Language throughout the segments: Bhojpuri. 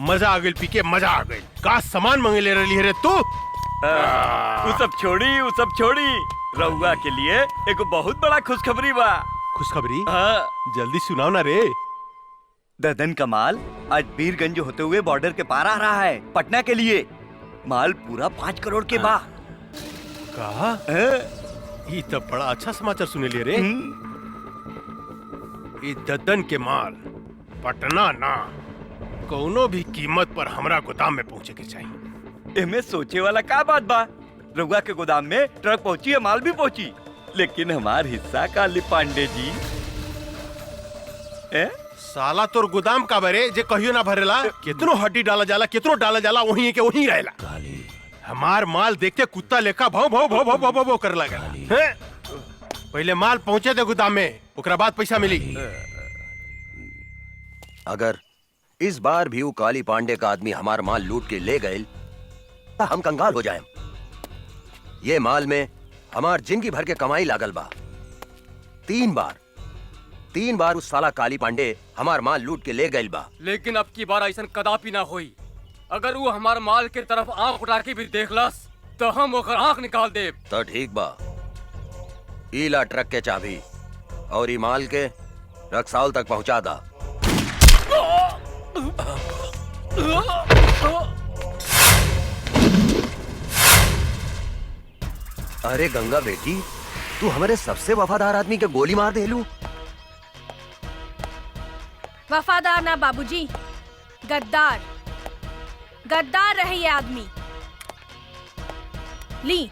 मजा आ गई पीके, मजा आ गई। का सामान मंगे ले रही है तू? वो सब छोड़ी रउआ के लिए एक बहुत बड़ा खुशखबरी बा। खुशखबरी? जल्दी सुनाओ ना रे। ददन का माल आज बीरगंज होते हुए बॉर्डर के पार आ रहा है पटना के लिए। माल पूरा 5 करोड़ के बा। कहा? ये तो बड़ा अच्छा समाचार सुने लिए रे। ये ददन के माल पटना ना कोनो भी कीमत पर हमरा गोदाम में पहुंचे के चाहिए। इनमें सोचे वाला का बात बा। रउआ के गोदाम में ट्रक पहुंची है, माल भी पहुंची, लेकिन हमार हिस्सा काली पांडे जी। साला तोर गोदाम का बरे जे कहियो ना भरेला। कितनो हड्डी डाला जाला, कितनो डाला जाला, वही के वही रहेला। हमार माल देखते कुत्ता लेखा भाव भाव भाव भाव भाव भाव कर लगा। पहले माल पहुंचे दे गोदाम में, ओकरा बाद पैसा मिली। अगर इस बार भी वो काली पांडे का आदमी हमार माल लूट के ले गए तो हम कंगाल हो जाएं। ये माल में हमार जिंदगी भर के कमाई लागल बा। 3 बार उस साला काली पांडे हमार माल लूट के ले गए बा। लेकिन अब की बार ऐसा कदापि ना होई। अगर वो हमार माल के तरफ आंख उठा के भी देखलस तो हम ओकर आंख निकाल देब। तो ठीक बा, ईला ट्रक के चाबी और ई माल के रक्सौल तक पहुंचा दा। अरे गंगा बेटी, तू हमारे सबसे वफादार आदमी के गोली मार देलू। वफादार ना बाबूजी, गद्दार गद्दार रहे ये आदमी। ली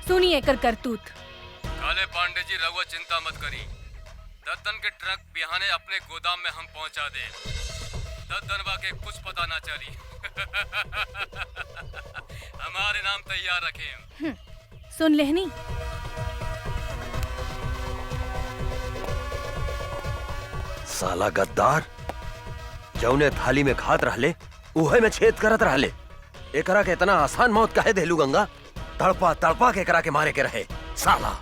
सुनिए कर करतूत। काले पांडे जी रघुआ चिंता मत करी। दद्दन के ट्रक बिहाने अपने गोदाम में हम पहुंचा दे। दद्दनवा के कुछ पता ना चली। हमारे नाम तैयार रखें। सुन लेहनी। साला गद्दार, जौने थाली में खात रहले उहे में छेद करत रहले। एकरा के इतना आसान मौत काहे देलू गंगा? तड़पा तड़पा के एकरा के मारे के रहे साला।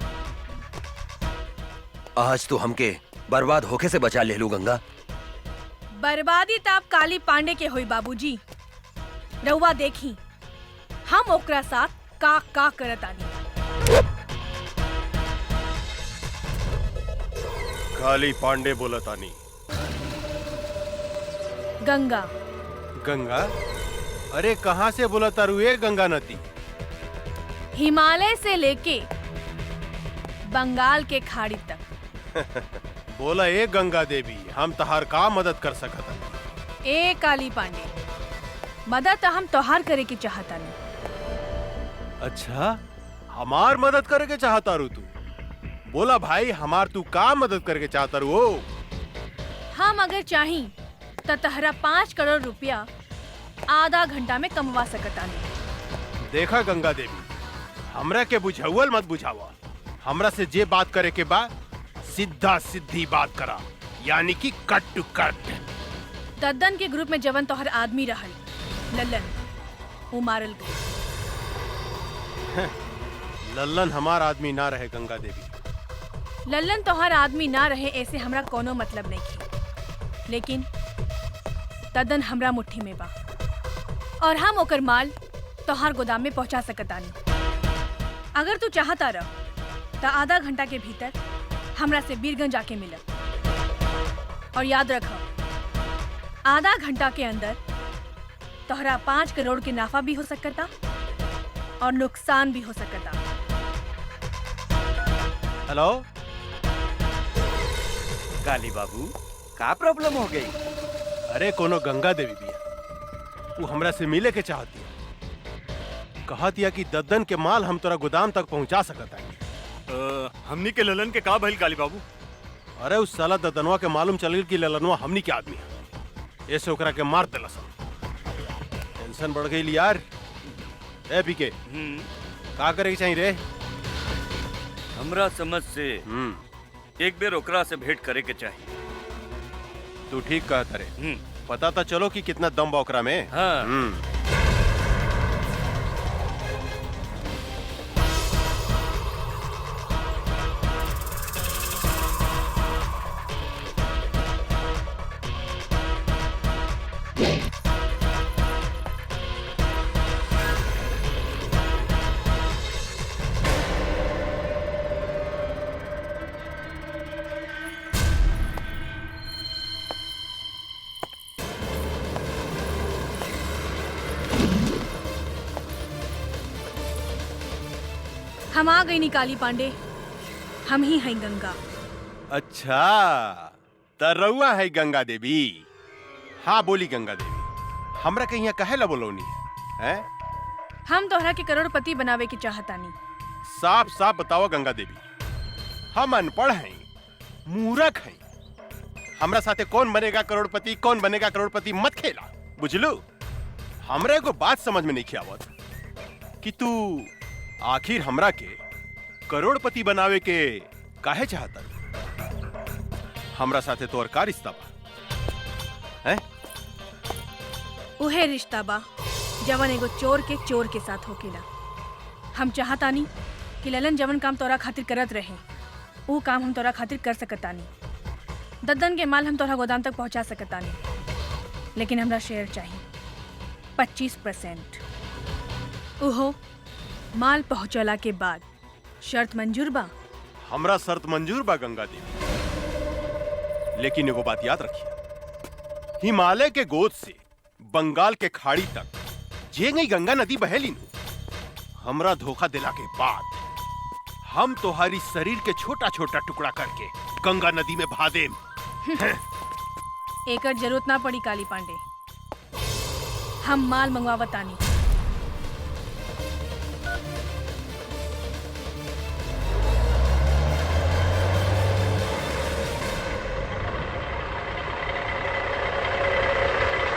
आज तू हमके बर्बाद होके से बचा लेलू गंगा। बर्बादी ताप काली पांडे के होई बाबूजी। रउआ देखी हम ओकरा साथ का करत आनी। काली पांडे बोला तानी। गंगा गंगा? अरे कहाँ से बोला तारू ये गंगा नदी? हिमालय से लेके बंगाल के खाड़ी तक। बोला ए गंगा देवी, हम तहार का मदद कर सकत? ए काली पांडे, मदद हम तोहार करे के चाहता नहीं। अच्छा, हमार मदद करे के चाहता रू तू? बोला भाई, हमार तू का मदद करे के चाहता रू? हम अगर चाही तो तहरा 5 करोड़ रुपया आधा घंटा में कमवा सकता नहीं। देखा गंगा देवी, हमरा के बुझावल मत बुझावा। हमरा से जे बात करे के बा सीधा सीधी बात करा, यानी कि कट टू कट। दद्दन के ग्रुप में जवन तोहर आदमी रहल लल्लन, वो मारल गई। लल्लन हमार आदमी ना रहे गंगा देवी। लल्लन तोहर आदमी ना रहे ऐसे हमरा कोनो मतलब नहीं थी, लेकिन दद्दन हमरा मुट्ठी में बा और हम ओकर माल तोहार गोदाम में पहुंचा सकतानी। अगर तू चाहता रह तो आधा घंटा के भीतर हमरा से बीरगंज आके मिल। और याद रख, आधा घंटा के अंदर तोहरा 5 करोड़ के नाफा भी हो सकता और नुकसान भी हो सकता। हेलो काली बाबू, का प्रॉब्लम हो गई? अरे कोनो गंगा देवी भी है, वो हमरा से मिले के चाहती है। कहा दिया कि दद्दन के माल हम तोरा गोदाम तक पहुंचा सकता है। हमनी के ललन के का भइल काली बाबू? अरे उस साला दद्दनवा के मालूम चल गई कि ललनवा हमनी के आदमी है, ऐसे ओकरा के मार देला सब। टेंशन बढ़ गई यार। ए पीके, का करे के चाहिए रे? हमरा समझ से एक बेर ओकरा से भेंट करे के चाहिए। तू ठीक कहता रे। पता तो चलो कि कितना दम बा ओकरा में। हाँ। हम आ गई नी काली पांडे, हम ही हैं गंगा। अच्छा तरौआ है गंगा देवी। हाँ बोली गंगा देवी, हमरा के यहाँ कहे ला बोलौनी है? हम तोहरा के करोड़पति बनावे की चाहतानी। साफ साफ बताओ गंगा देवी, हम अनपढ़ हैं, मूर्ख हैं। हमरा साथे कौन बनेगा करोड़पति, कौन बनेगा करोड़पति मत खेला, बुझलू? हमरे को बात समझ में नहीं आवत कि तू आखिर हमरा के करोड़पति बनावे के काहे चाहता? हमरा साथे तोर का रिश्ता बा? हैं? उहे रिश्ता बा जवन एगो चोर के चोर के साथ होकेला। हम चाहतानी कि ललन जवन काम तोरा खातिर करत रहे वो काम हम तोरा खातिर कर सकतानी। दद्दन के माल हम तोरा गोदाम तक पहुंचा सकतानी, लेकिन हमरा शेयर चाहिए 25%। उहो माल पहुंचला के बाद। शर्त मंजूर बा? हमरा शर्त मंजूर बा गंगा देवी, लेकिन एगो बात याद रखिए, हिमालय के गोद से बंगाल के खाड़ी तक जे गई गंगा नदी बहेली नु, हमरा धोखा दिला के बाद हम तुम्हारी शरीर के छोटा छोटा टुकड़ा करके गंगा नदी में बहा देम। एकर जरूरत ना पड़ी काली पांडे, हम माल मंगवावतानी।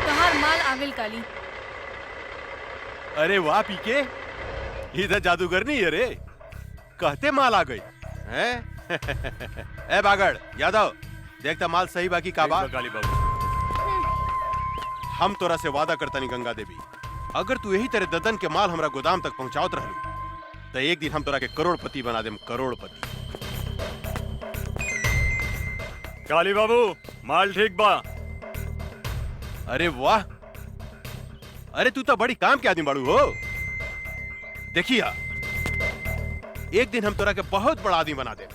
तोहार माल आविल काली। अरे वाह पीके, इधर जादूगर नहीं है रे, कहते माल आ गई हैं? ए बागड़ यादव, देखता माल सही बाकी का बा? काली बाबू, हम तोरा से वादा करता नहीं गंगा देवी, अगर तू यही तरह ददन के माल हमरा गोदाम तक पहुंचावत रहलू तो एक दिन हम तोरा के करोड़पति बना देम, करोड़पति। काली बाबू माल ठीक बा। अरे वाह, अरे तू तो बड़ी काम के आदमी बाड़ू हो। देखिया, एक दिन हम तोरा के बहुत बड़ा आदमी बना दे।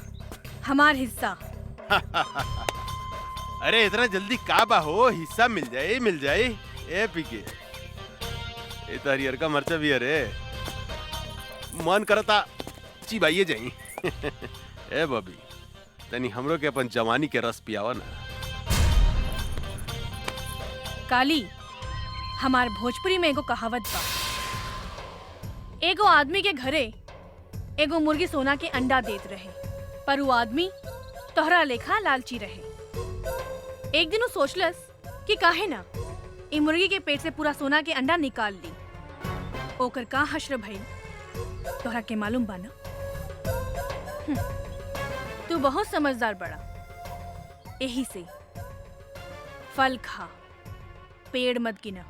हमार हिस्सा। अरे इतना जल्दी का बा हो, हिस्सा मिल जाए मिल जाए। ए पीके, ए तो हरियर का मर्चा भी अरे मन करता चिबाइए जाई। ए बबी, तनी हमरो के अपन जवानी के रस पियावा ना। काली, हमार भोजपुरी में एगो कहावत बा, एगो आदमी के घरे एगो मुर्गी सोना के अंडा देत रहे, पर वो आदमी तोहरा लेखा लालची रहे। एक दिन वो सोचलस कि काहे ना ई मुर्गी के पेट से पूरा सोना के अंडा निकाल ली। ओकर का हश्र भइल तोहरा के मालूम बा ना? तू बहुत समझदार बड़ा, यही से फल खा, पेड़ मत गिना।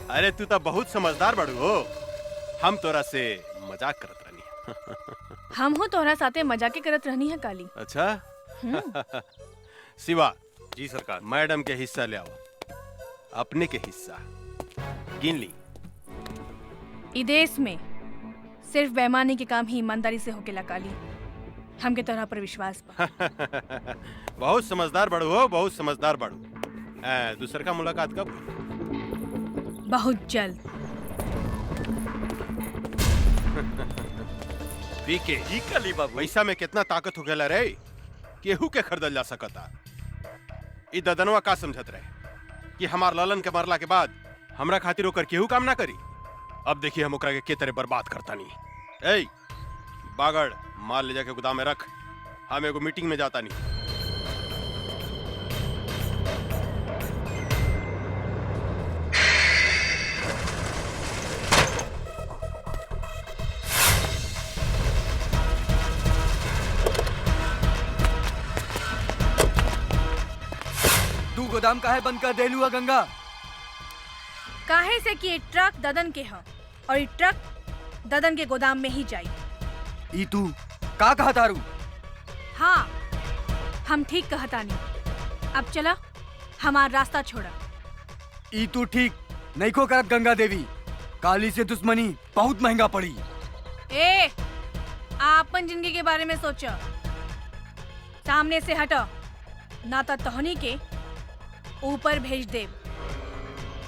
अरे तू तो बहुत समझदार बड़ू हो, हम तोरा से मजाक करत रहनी। हम हो तोहरा साथे मजाके करत रहनी है काली। अच्छा शिवा जी सरकार। मैडम के हिस्सा ले आओ, अपने के हिस्सा गिन ली। ई देश में सिर्फ बेईमानी के काम ही ईमानदारी से होकेला काली, हमके तोहरा पर विश्वास बा। बहुत समझदार बड़ू हो, बहुत समझदार बड़ू। दूसर का मुलाकात कब? बहुत जल्द। पीके, जी काली बाबू। पैसा में कितना ताकत हो गया रे, केहू के खरीदल जा सकता। ई ददनवा का समझत रहे कि हमार ललन के मरला के बाद हमरा खातिर ओकर केहू काम ना करी। अब देखिए हम ओकरा के तरह बर्बाद करता नहीं। ए बागड़, माल ले जाके गोदाम में रख, हम एगो मीटिंग में जाता नहीं। तू गोदाम काहे बंद कर देलू है गंगा? काहे से कि ये ट्रक ददन के है और ये ट्रक ददन के गोदाम में ही जाई। ई तू का कहा तारू? हाँ, हम ठीक कहता नहीं। अब चला, हमारा रास्ता छोड़ा। ई तू ठीक नहीं को करत गंगा देवी, काली से दुश्मनी बहुत महंगा पड़ी। ए, आपन जिंदगी के बारे में सोचो, सामने से हटो, ना तो तोहनी के ऊपर भेज दे।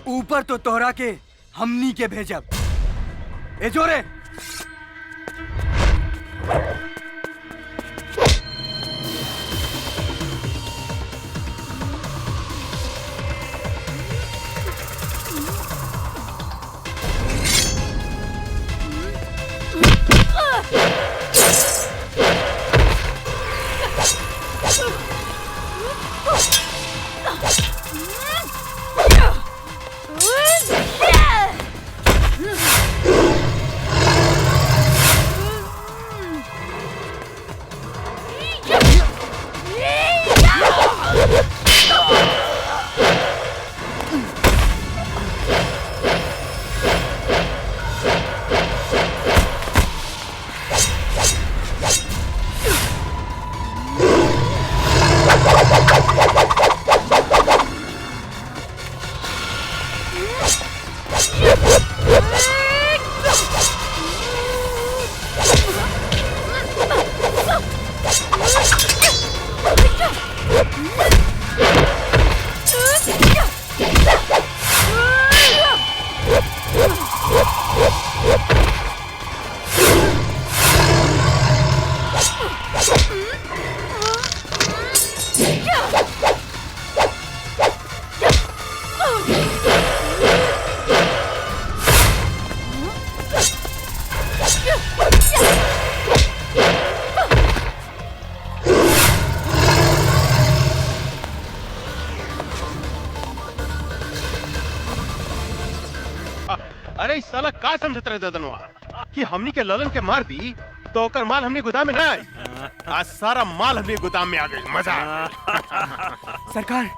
ऊपर तो तोहरा के हमनी के भेजब। ए जोरे अरे इस साला का समझत रहे ददनवा कि हमनी के ललन के मार दी तो ओकर माल हमने गोदाम में ना आई। आज सारा माल हमने गोदाम में आ गई। मजा सरकार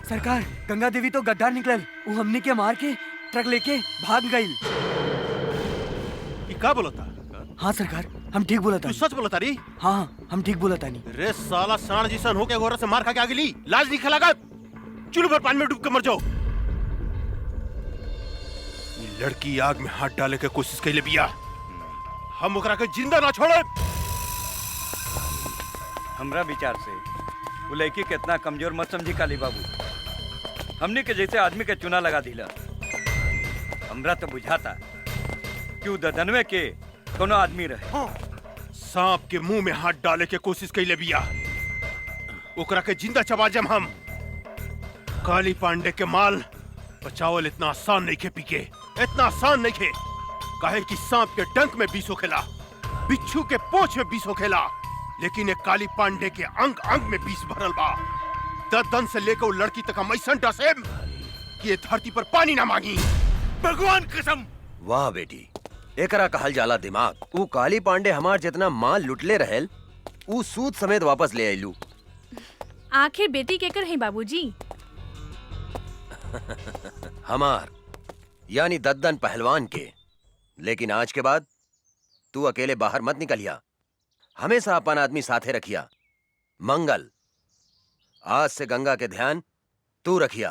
सरकार गंगा देवी तो गद्दार निकलल। वो हमनी के मार के ट्रक लेके भाग गई। ये का बोलता? हाँ सरकार हम ठीक बोला तू था। सच बोलता री? हाँ हम ठीक बोला था नहीं। रे साला सांड जिसन होके घोड़ा से मार खा के आ गेली। लाज नहीं खलागा। चुल्लू पर पानी में डूब के मर जाओ। ये लड़की आग में हाथ डाले के कोशिश कैले बिया। हम ओकरा के जिंदा ना छोड़े। हमरा विचार से वो लड़की कितना कमजोर मत समझी काली बाबू। हमने के जैसे आदमी के चुना लगा दिला। हमरा तो बुझाता कि वो ददनवे के कोनो आदमी रहे। सांप के मुंह में हाथ डाले के कोशिश कैले बिया। ओकरा के जिंदा चबा जम हम। काली पांडे के माल बचावल इतना आसान नहीं खे पीके। इतना आसान नहीं खे। काहे कि सांप के डंक में विष होखेला, बिच्छू के पोंछ में विष होखेला, लेकिन एक काली पांडे के अंग अंग में विष भरल बा। ददन से लेकर वो लड़की तक हम ऐसा डसेम कि ये धरती पर पानी ना मांगी। भगवान कसम। वाह बेटी, एकरा कहल जाला दिमाग। ऊ काली पांडे हमार जितना माल लुटले रहेल, ऊ सूद समेत वापस ले आइलू। आखिर बेटी केकर है बाबूजी? हमार यानी दद्दन पहलवान के। लेकिन आज के बाद तू अकेले बाहर मत निकलिया। हमेशा अपन आदमी साथे रखिया। मंगल, आज से गंगा के ध्यान तू रखिया।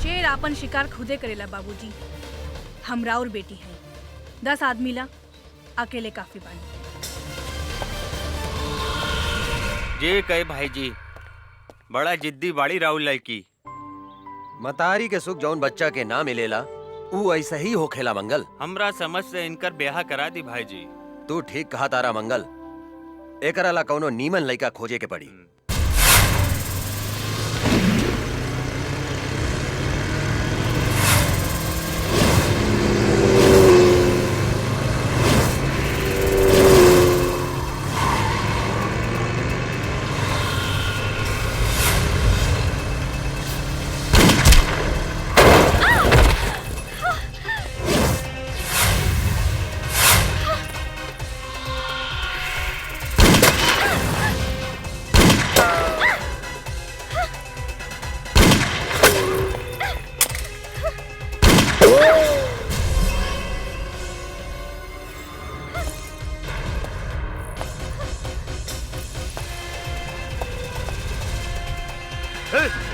शेर आपन शिकार खुदे करेला बाबूजी। हमरा और बेटी है। 10 आदमी ला अकेले काफी बानी। जे कहे भाई जी, बड़ा जिद्दी बाड़ी राहुल लड़की। मतारी के सुख जौन बच्चा के ना मिलेला, ऊ ऐसा ही होखेला मंगल। हमरा समझ से इनकर ब्याह करा दी भाई जी। तू ठीक कहा तारा मंगल। एकरा ला कौनो नीमन लइका खोजे के पड़ी।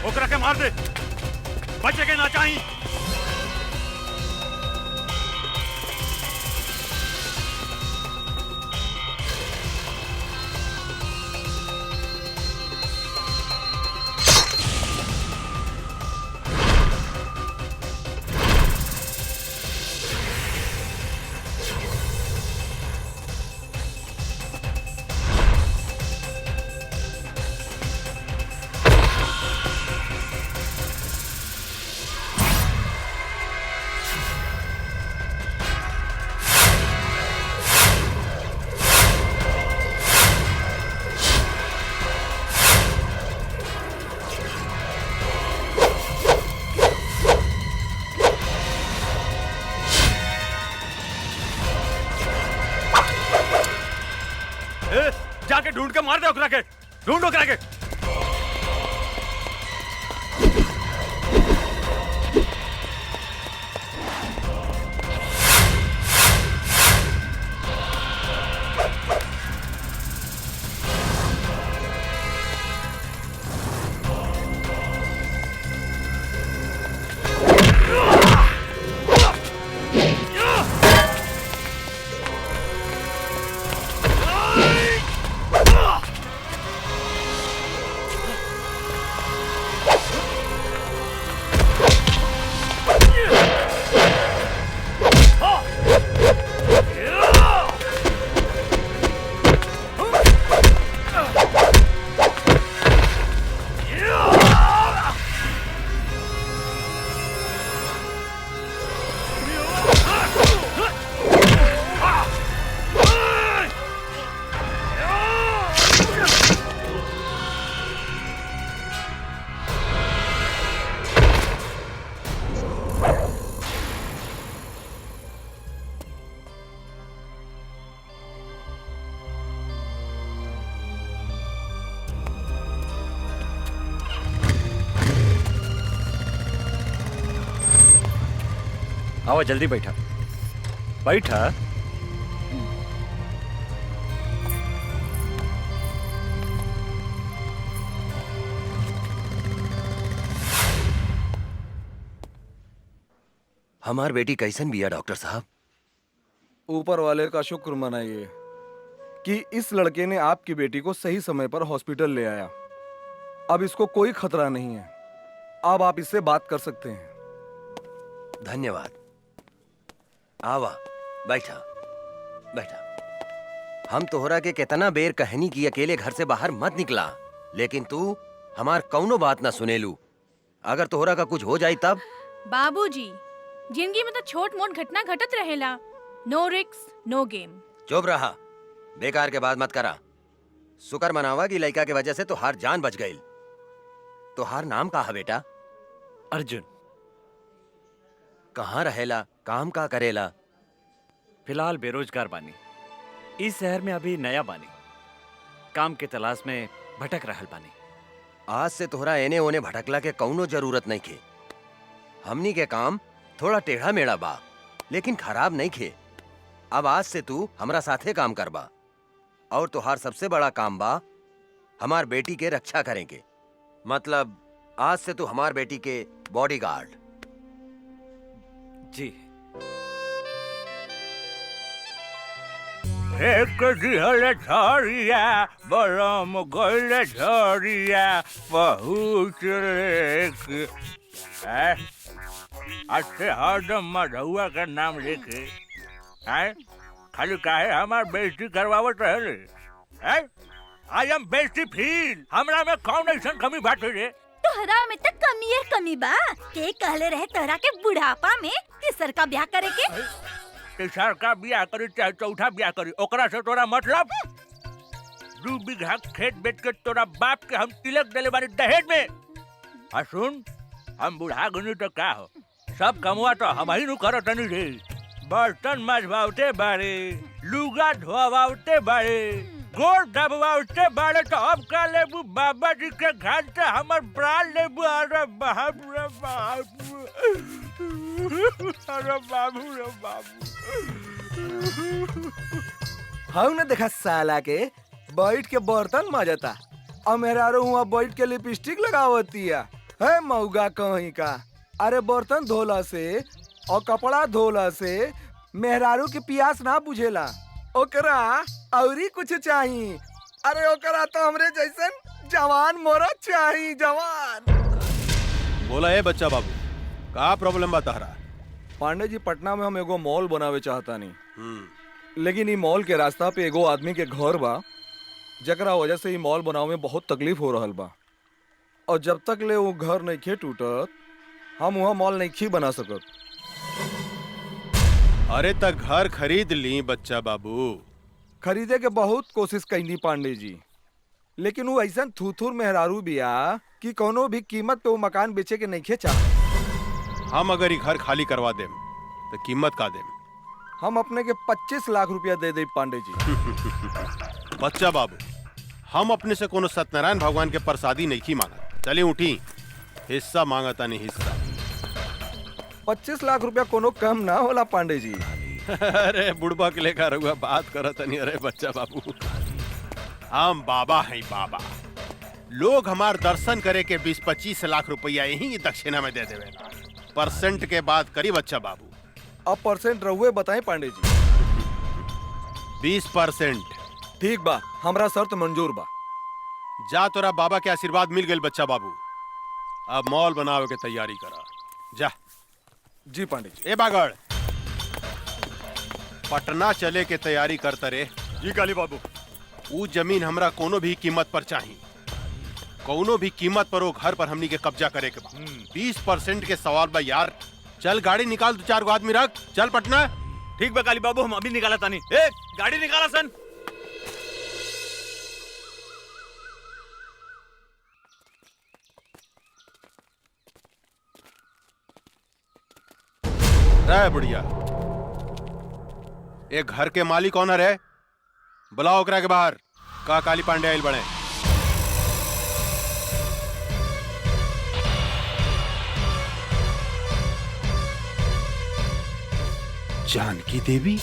ओकरा के मार दे। बचे के ना चाहिए। के मार दे ओकरा के, ढूंढ ओकरा के। आओ जल्दी बैठा बैठा। हमार बेटी कैसन बिया डॉक्टर साहब? ऊपर वाले का शुक्र मनाइए कि इस लड़के ने आपकी बेटी को सही समय पर हॉस्पिटल ले आया। अब इसको कोई खतरा नहीं है। अब आप इससे बात कर सकते हैं। धन्यवाद। आवा बैठा बैठा। हम तोहरा के कितना बेर कहनी की अकेले घर से बाहर मत निकला, लेकिन तू हमार कौनो बात ना सुनेलू। अगर तोहरा का कुछ हो जाई तब? बाबूजी, जिंदगी में तो छोट मोट घटना घटत रहेला। नो रिक्स नो गेम। चुप रहा, बेकार के बात मत करा। शुक्र मनावा की लड़का के वजह से तोहार जान बच गई। तोहार नाम का है बेटा? अर्जुन। कहाँ रहेला, काम का करेला? फिलहाल बेरोजगार बानी। इस शहर में अभी नया बानी, काम के तलाश में भटक रहल बानी। आज से तोहरा एने ओने भटकला के कौनो जरूरत नहीं खे। हमनी के काम थोड़ा टेढ़ा मेढ़ा बा, लेकिन खराब नहीं खे। अब आज से तू हमरा साथे काम करबा, और तोहार सबसे बड़ा काम बा हमार बेटी के रक्षा करेंगे। मतलब आज से तू हमार बेटी के बॉडीगार्ड। जी। एक दिहल झरिया बरम गइल झरिया बहुत लेके अच्छे हरदम मधुआ का नाम लेके है। खाली काहे हमार बेइज्जती करवावत रहे। आई एम बेइज्जती फील। हमरा में कौन ऐसन कमी बाटे रे? तोहरा में तो कमी बा। के कहले रहे तोहरा के बुढ़ापा में तीसर का ब्याह करे के? तीसर का ब्याह करी चाहे चौथा ब्याह करी, ओकरा से तोरा मतलब? 2 बीघा खेत बेच के तोरा बाप के हम तिलक देले बानी दहेज में। आ सुन, हम बुढ़ा गनी तो का हो, सब कमवा तो हम ही नु करत नहीं रे। बर्तन मजवावते बारे, लुगा धोवावते बारे, गोड़ दबवावते बारे, तो अब का लेबू बाबा जी के घर से हमर प्राण लेबू। अरे बाप रे बाप, अरे बाबू रे बाबू। हाँ ने देखा साला के बैठ के बर्तन माजता, और मेरा हुआ बैठ के लिपस्टिक लगावती है मऊगा कहीं का। अरे बर्तन धोला से और कपड़ा धोला से मेहरारू के प्यास ना बुझेला, ओकरा औरी कुछ चाहिए। अरे ओकरा तो हमरे जैसन जवान मोरा चाहिए, जवान। बोला है बच्चा बाबू, का प्रॉब्लम बता रहा? पांडे जी, पटना में हम एगो मॉल बनावे चाहता नहीं, लेकिन ई मॉल के रास्ता पे एगो आदमी के घर बा, जकरा वजह से ई मॉल बनावे में बहुत तकलीफ हो रहल बा। और जब तक ले वो घर नहीं खे टूटत, हम वहाँ मॉल नहीं खी बना सकत। अरे तक घर खरीद ली बच्चा बाबू। खरीदे के बहुत कोशिश कैनी पांडे जी, लेकिन वो ऐसा थूथूर मेहरारू बिया कि कोनो भी कीमत पे वो मकान बेचे के नहीं खे चाह। हम अगर ये घर खाली करवा देम तो कीमत का देम? हम अपने के 25 लाख रुपया दे दे पांडे जी। बच्चा बाबू, हम अपने से कोनो सत्यनारायण भगवान के प्रसादी नहीं मांगा। चलिए उठी, हिस्सा मांगता नहीं हिस्सा। 25 लाख रुपया कोनो कम ना होला पांडे जी। अरे बुढ़बा के लेकर रहुआ बात करत नहीं। अरे बच्चा बाबू, हम बाबा हैं बाबा। लोग हमार दर्शन करे के 20-25 लाख रुपया यही दक्षिणा में दे देवेला। परसेंट के बात करी बच्चा बाबू। अब परसेंट रहुए बताएं पांडे जी। 20%। ठीक बा, हमरा शर्त मंजूर बा। जा, तोरा बाबा के आशीर्वाद मिल गए बच्चा बाबू। अब मॉल बनावे के तैयारी करा। जा। जी पांडे जी। ए बागड़, पटना चले के तैयारी करता रे। जी काली बाबू। वो जमीन हमरा कोनो भी कीमत पर चाहिए। कोनो भी कीमत पर वो घर पर हमनी के कब्जा करे के बा। 20% के सवाल बा यार। चल गाड़ी निकाल, 2-4 गो आदमी रख, चल पटना। ठीक बा काली बाबू, हम अभी निकाला तानी। ए गाड़ी निकाला सन। रे बुढ़िया, एक घर के मालिक कौन है? बुलाओ ओकरा के बाहर। का काली पांडे आइल बड़े। जानकी देवी?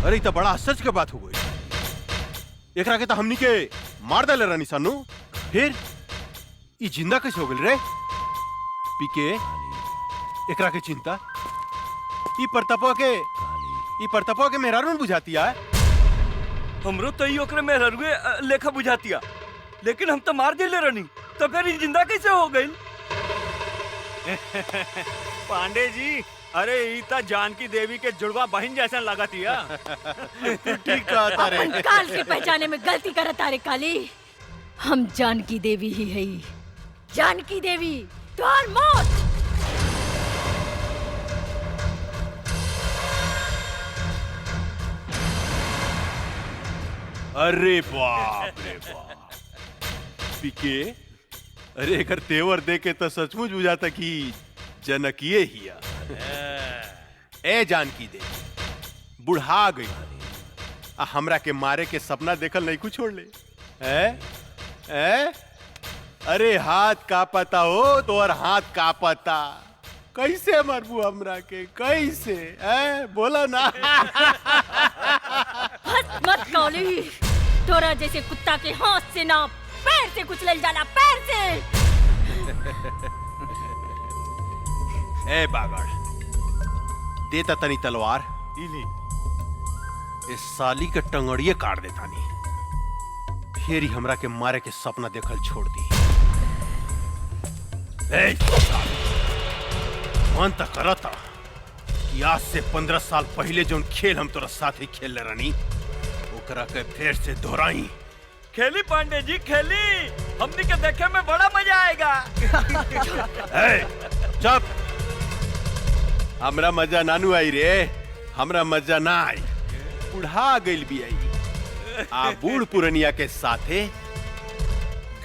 अरे तो बड़ा आश्चर्य के बात हो गई। एकरा के तो हमनी के मार डाले रानी सानू। फिर ई जिंदा कैसे हो गई रे? पीके एकरा के चिंता ई परतपा के मेहरारून बुझाती है। हमरो तो ई ओकरे मेहरुए लेखा बुझातिया, लेकिन हम तो मार दिले रहनी, तो फिर ई जिंदा कैसे हो गई? पांडे जी, अरे ईता जानकी देवी के जुड़वा बहन जैसा लगातिया। ठीक कहता रे। अपन काल के पहचाने में गलती करत तारे काली। हम जानकी देवी ही है। जानकी देवी तोहर मौत। अरे बाप रे बाप। पीके, अरे अगर तेवर देखे तो सचमुच बुझाता कि जनकिए हिया। ए जानकी दे, बुढ़ा गई हमरा के मारे के सपना देखल नहीं कुछ छोड़ ले। अरे हाथ का पता हो तो और हाथ का पता। कैसे मरबू हमरा के, कैसे? बोला ना। हंस मत काली। तोरा जैसे कुत्ता के हाथ से ना पैर से कुचलल जाला, पैर से। ए बागड़, देता तनी तलवार। इस साली के टंगड़िए काट देता नहीं। फिर ही हमरा के मारे के सपना देखल छोड़ दी। मन तक करता कि आज से 15 साल पहले जो खेल हम तोरा साथ ही खेल रानी, ओकरा के फिर से दोहराई। खेली पांडे जी, खेली। हमनी के देखे में बड़ा मजा आएगा। चुप। हमरा मजा नानू आई रे, हमरा मजा ना आई। बुढ़ा गइल भी आई। आ बूढ़ पुरनिया के साथे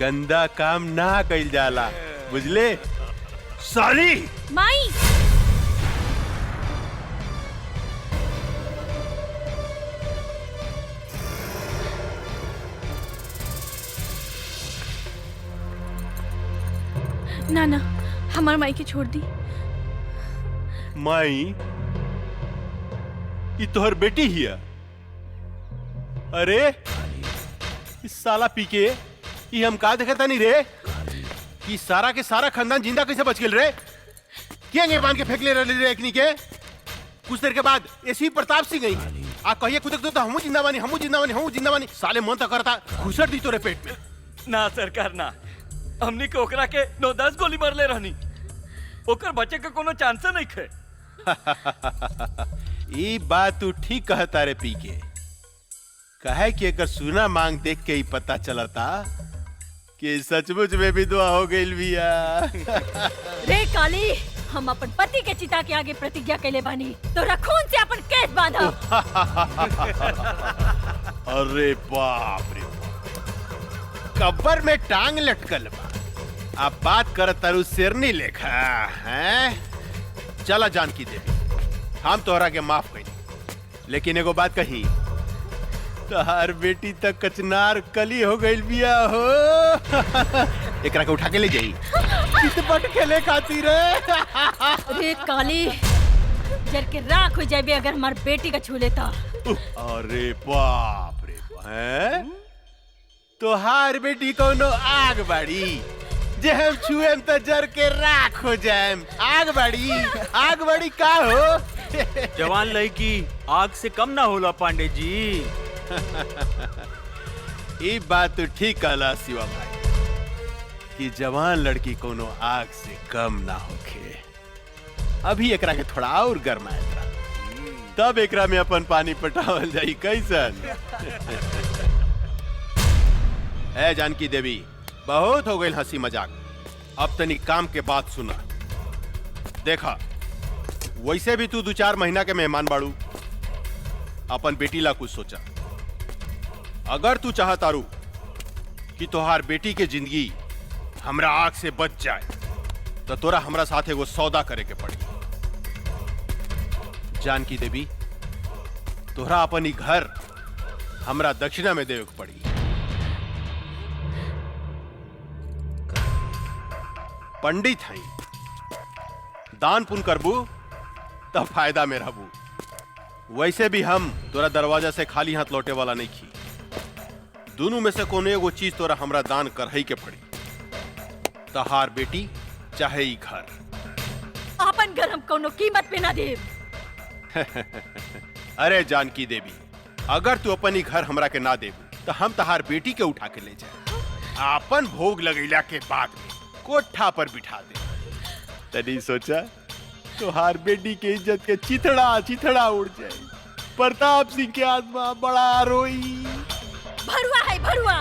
गंदा काम ना कइल जाला, बुझले? साली माई, ना ना, हमार माई के छोड़ दी। माई, ये तोहर बेटी हिया? अरे इस साला पीके ये हम का देखता नहीं रे कि सारा के सारा खानदान जिंदा कैसे बच गेल रे? क्या ये बांध के फेंक ले रहे रे एकनी के? कुछ देर के बाद ऐसी प्रताप सिंह गई आ कहिए कुदक दो तो हमू जिंदा बानी, हमू जिंदा बानी, हमू जिंदा बानी। साले मन तो करता घुसर दी तोरे पेट में। ना सरकार ना, हमनी के ओकरा के 9-10 गोली मारले रहनी। ओकर बचे के कोनो चांस नहीं खे। ये बात तू ठीक कहता रे पीके। कहे कि अगर सुना मांग देख के ही पता चलता कि सचमुच में भी दुआ हो गई बिया। रे काली, हम अपन पति के चिता के आगे प्रतिज्ञा कैले बानी, तोरा खून से अपन केस बांधा। अरे बाप रे, कब्र में टांग लटकल बा। अब बात कर तरु शेरनी लेखा हैं? चला जानकी देवी, हम तोहरा के माफ कही, लेकिन एगो बात कही, तहार बेटी तक कचनार कली हो गई बिया हो। एकरा के उठा के ले जाई चितपट खेले खातिर। अरे काली जर के राख हो जाबे अगर हमार बेटी का छू लेता। अरे बाप रे हैं? तोहार बेटी कोनो आग बाड़ी जे हम छुएम त जर के राख हो जाएम। आग बाड़ी का हो? जवान लड़की आग से कम ना होला पांडे जी। ये बात तो ठीक कहला शिवा भाई कि जवान लड़की कोनो आग से कम ना होखे। अभी एकरा के थोड़ा और गरमाए तब एकरा में अपन पानी पटावल जाई कैसन। ए जानकी देवी बहुत हो गई हंसी मजाक, अब तनी काम के बात सुना। देखा वैसे भी तू 2-4 महीना के मेहमान बाड़ू, अपन बेटी ला कुछ सोचा। अगर तू चाहतारू कि तोहार बेटी के जिंदगी हमरा आग से बच जाए तो तोरा हमरा साथ एगो सौदा करे के पड़ी। जानकी देवी तोहरा अपन ही घर हमरा दक्षिणा में देवे के पड़ी। पंडित हई, दान पुण्य करबू तब फायदा में रहबू। वैसे भी हम तोरा दरवाजा से खाली हाथ लौटे वाला नहीं खी। दोनों में से कोनो एगो चीज तोरा हमरा दान करही के पड़ी। तहार बेटी चाहे ई घर। अपन घर हम कोनो कीमत पे ना देब। अरे जानकी देवी अगर तू अपन ही घर हमरा के ना देबू तो हम तहार बेटी के उठा के ले जाए, अपन भोग लगैला के बाद में कोठा पर बिठा दे। तनी सोचा तोहार बेटी के इज्जत के चिथड़ा उड़ जाए। प्रताप सिंह के आत्मा बड़ा रोई। भरुआ है भरुआ,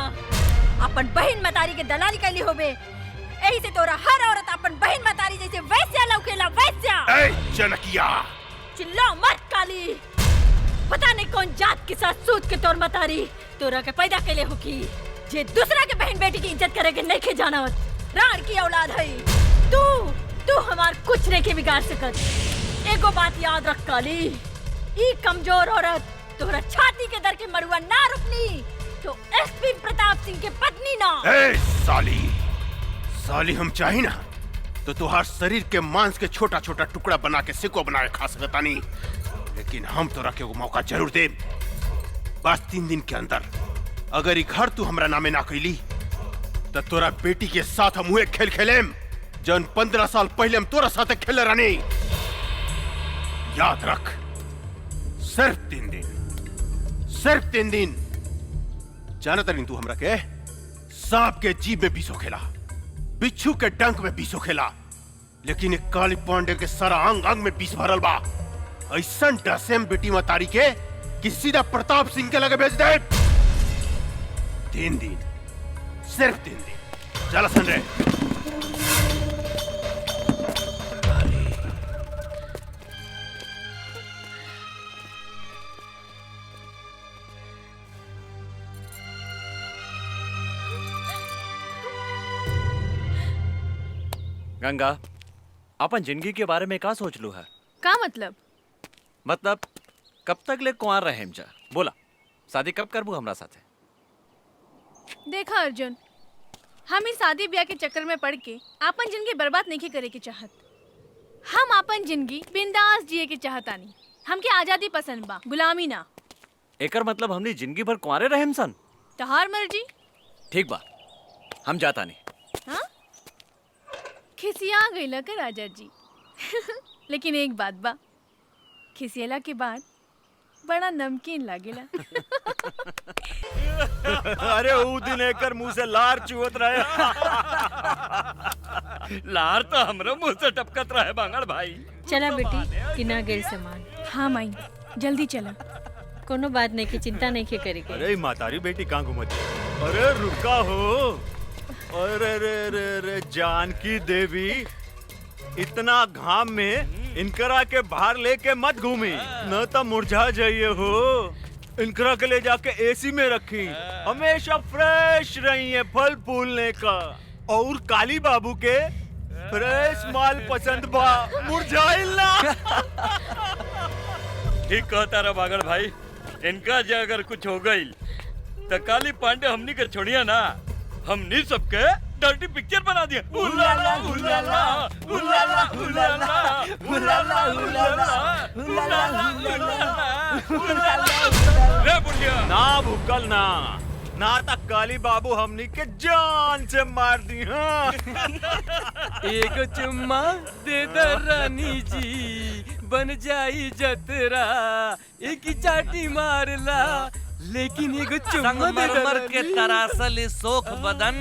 अपन बहन मतारी के दलाली कैली होबे। एही से तोरा हर औरत अपन बहन मतारी जैसे वैस्या लौकेला वैस्या। ए जनकिया चिल्ला मत काली, पता नहीं कौन जात के साथ सूत के तोर मतारी तोरा के पैदा कैले हो की जे दूसरा के बहन बेटी की इज्जत करे के नहीं के जानत। राण की औलाद है तू हमार कुछ नहीं के बिगाड़ सकत। एगो बात याद रख काली, ई कमजोर औरत तोरा छाती के दर के मरुआ ना रुकनी तो एसपी प्रताप सिंह के पत्नी ना। ए साली हम चाही ना तो तुहार शरीर के मांस के छोटा छोटा टुकड़ा बना के सिको बना के खा सकता नहीं, लेकिन हम तोरा के मौका जरूर दे। बस 3 दिन के अंदर अगर ई घर तू हमरा नामे ना कैली तो तोरा बेटी के साथ हम हुए खेल खेलेम जौन 15 साल पहले हम तोरा साथ खेले रहनी। याद रख सिर्फ 3 दिन। जानत रही तू हमरा के सांप के जीभ में बीसो खेला, बिच्छू के डंक में बीसो खेला, लेकिन एक काली पांडे के सारा अंग अंग में बीस भरल बा। ऐसा डसेम बेटी मतारी के कि सीधा प्रताप सिंह के लगे भेज दे। 3 दिन, सिर्फ 3 दिन। चला सन रे। गंगा अपन जिंदगी के बारे में का सोच लू है? का मतलब कब तक ले कुंवार रहे जा? बोला शादी कब करबू हमरा साथे? देखा अर्जुन, हम इस शादी ब्याह के चक्कर में पड़ के अपन जिंदगी बर्बाद नहीं करे के चाहत। हम अपन जिंदगी बिंदास जिए के चाहतानी। हमके आजादी पसंद बा, गुलामी ना। एकर मतलब हमनी जिंदगी भर कुंवारे रहेम सन? तहार मर्जी। ठीक बा, हम जाता नहीं। हाँ? खिसिया गईला का राजा जी। लेकिन एक बात बा, खिसियला के बाद बड़ा नमकीन लागेला। अरे ऊ दिन एकर मुंह से लार चुवत रहे। लार तो हमरो मुंह से टपकत रहे बांगड़ भाई। चला बेटी, किना गेल सामान। हाँ माई, जल्दी चला। कोनो बात नहीं की चिंता नहीं के करे के। अरे मातारी बेटी कहाँ घूमत? अरे रुका हो। अरे रे रे रे जानकी देवी, इतना घाम में इनकरा के बाहर लेके मत घूमी, न तो मुरझा जाइए हो। इनकरा के ले जाके एसी में रखी, हमेशा फ्रेश रही है फल फूलने का। और काली बाबू के फ्रेश माल पसंद बा, मुरझाइल ना। ठीक कहता रहा बागड़ भाई, इनका जो अगर कुछ हो गई तो काली पांडे हमनी के छोड़िया ना, हमनी सबके डर्टी पिक्चर बना दिया। उलाला उलाला उलाला उलाला उलाला उलाला उलाला। रे बुढ़िया ना भूकल ना तक काली बाबू हमनी के जान से मार दी। हाँ एक चुम्मा दे दे रानी जी, बन जाई जतरा, एक ही चाटी मारला, लेकिन एक चुम्मा दे दे संगमरमर के रानी। तरासल सोख बदन,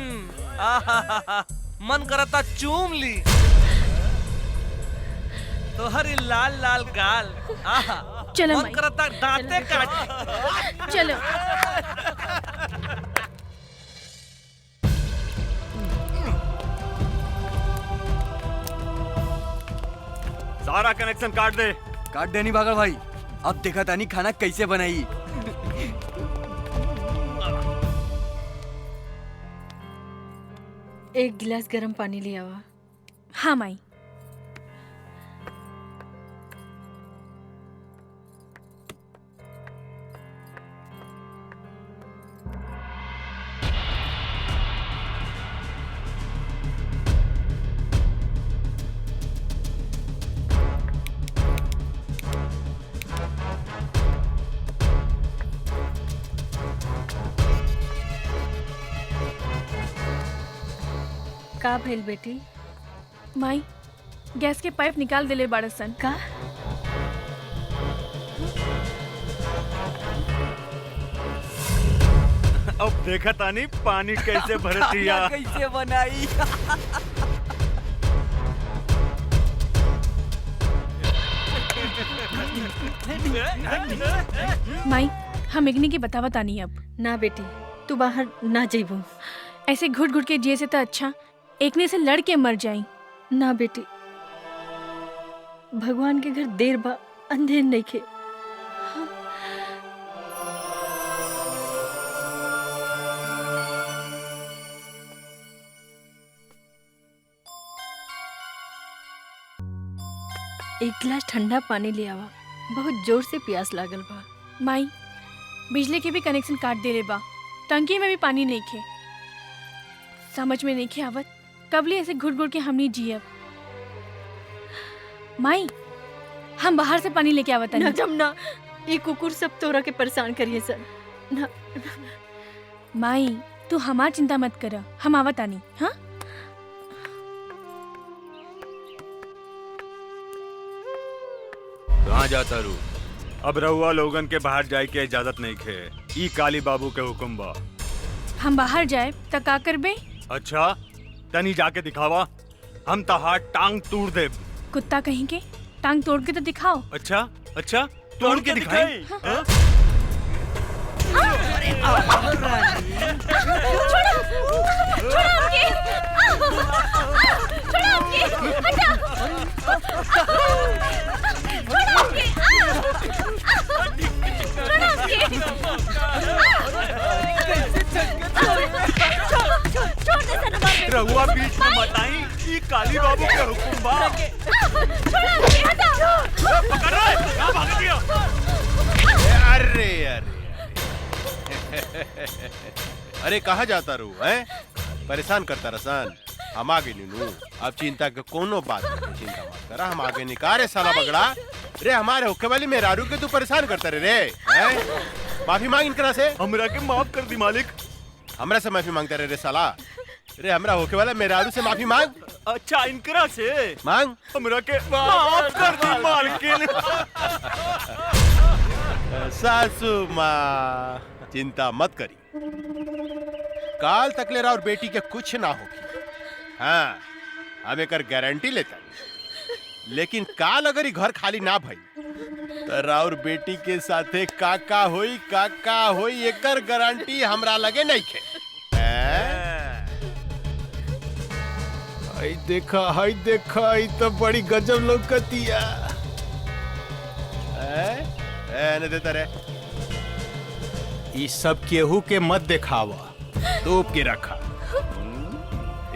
आहा मन करता चूम ली तो हरी लाल लाल गाल, आहा चलो मन माई। करता दांते काट। चलो सारा कनेक्शन काट दे। काट देनी बागड़ भाई, अब देखा तानी खाना कैसे बनाई। एक गिलास गर्म पानी ले आवा। हाँ माई। का भइल बेटी? माई गैस के पाइप निकाल देले बाड़सन। का? अब देखा तानी पानी कैसे भरतिया। कैसे बनाई। माई हम इग्नी की बतावत आनी अब। ना बेटी, तू बाहर ना जइबू। ऐसे घुट घुट के जिए से तो अच्छा एकने से लड़ के मर जाई। ना बेटी, भगवान के घर देर बा अंधेर नहीं खे। एक गिलास ठंडा पानी ले आवा, बहुत जोर से प्यास लागल बा। माई बिजली के भी कनेक्शन काट देले बा, टंकी में भी पानी नहीं खे। समझ में नहीं खे आवत कबले ऐसे घुट घुट के हमनी जियब। माई हम बाहर से पानी लेके आवत ना जमना, ये कुकुर सब तोरा के परेशान करिए सर। ना माई तू हमार चिंता मत कर, हम आवत आनी। हाँ कहाँ जाता रू? अब रहुआ लोगन के बाहर जाए के इजाजत नहीं खे। ई काली बाबू के हुक्म बा। हम बाहर जाए त का करबे? अच्छा तनी जाके दिखावा, हम तहार टांग तोड़ दे। कुत्ता कहीं के टांग तोड़ के तो दिखाओ। अच्छा अच्छा तोड़ के दिखाई। हाँ? रहुआ बीच में मत आई, ई काली बाबू के हुक्म बा। पकड़ रहा है, कहाँ भाग गया? अरे अरे अरे कहाँ जाता रू है? परेशान करता रसान। हम आगे नीनू, अब चिंता के कोनो बात नहीं, चिंता मत करा, हम आगे निकारे साला बगड़ा। रे हमारे होके वाली मेहरारू के तू परेशान करता रे हैं? माफी मांग इनकरा से। हमरा के माफ कर दी मालिक। हमरा से माफी मांगता रे साला। रे हमरा होके वाला मेहरारू से माफी मांग। अच्छा इनकरा से मांग। हमरा के माफ कर दी मालकिन। सासू माँ चिंता मत करी, काल तक ले और बेटी के कुछ ना होगी। हाँ हम एक गारंटी लेता, लेकिन काल अगर ही घर खाली ना भई तो राउर बेटी के साथे काका होई एकर गारंटी हमरा लगे नहीं खे। हाय देखा ई तो बड़ी गजब लौकतिया। ने देता रे ई सब केहू के मत दिखावा, तोप के रखा।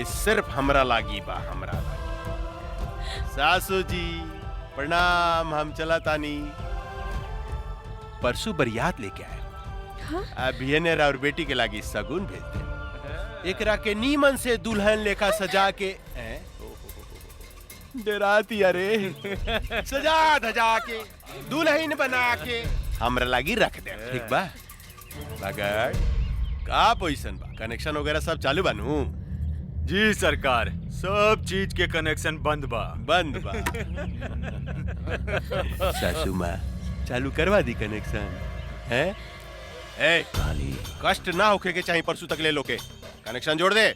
इस सिर्फ हमरा लागी बा, हमरा लागी। सासू जी प्रणाम, हम चला तानी। परसों बरियात लेके आए। अभी और बेटी के लागी सगुन भेज दे। एकरा के नीमन से दुल्हन लेखा सजा के डराती अरे सजा धजा के दुल्हन बना के हमरा लागी रख दे। ठीक बा मगर का पोजीशन बा? कनेक्शन वगैरह सब चालू बनू? जी सरकार, सब चीज के कनेक्शन बंद बा। बंद बा। सासू माँ चालू करवा दी कनेक्शन है? ए, कष्ट ना होके के चाहिए परसों तक ले लो के कनेक्शन जोड़ दे।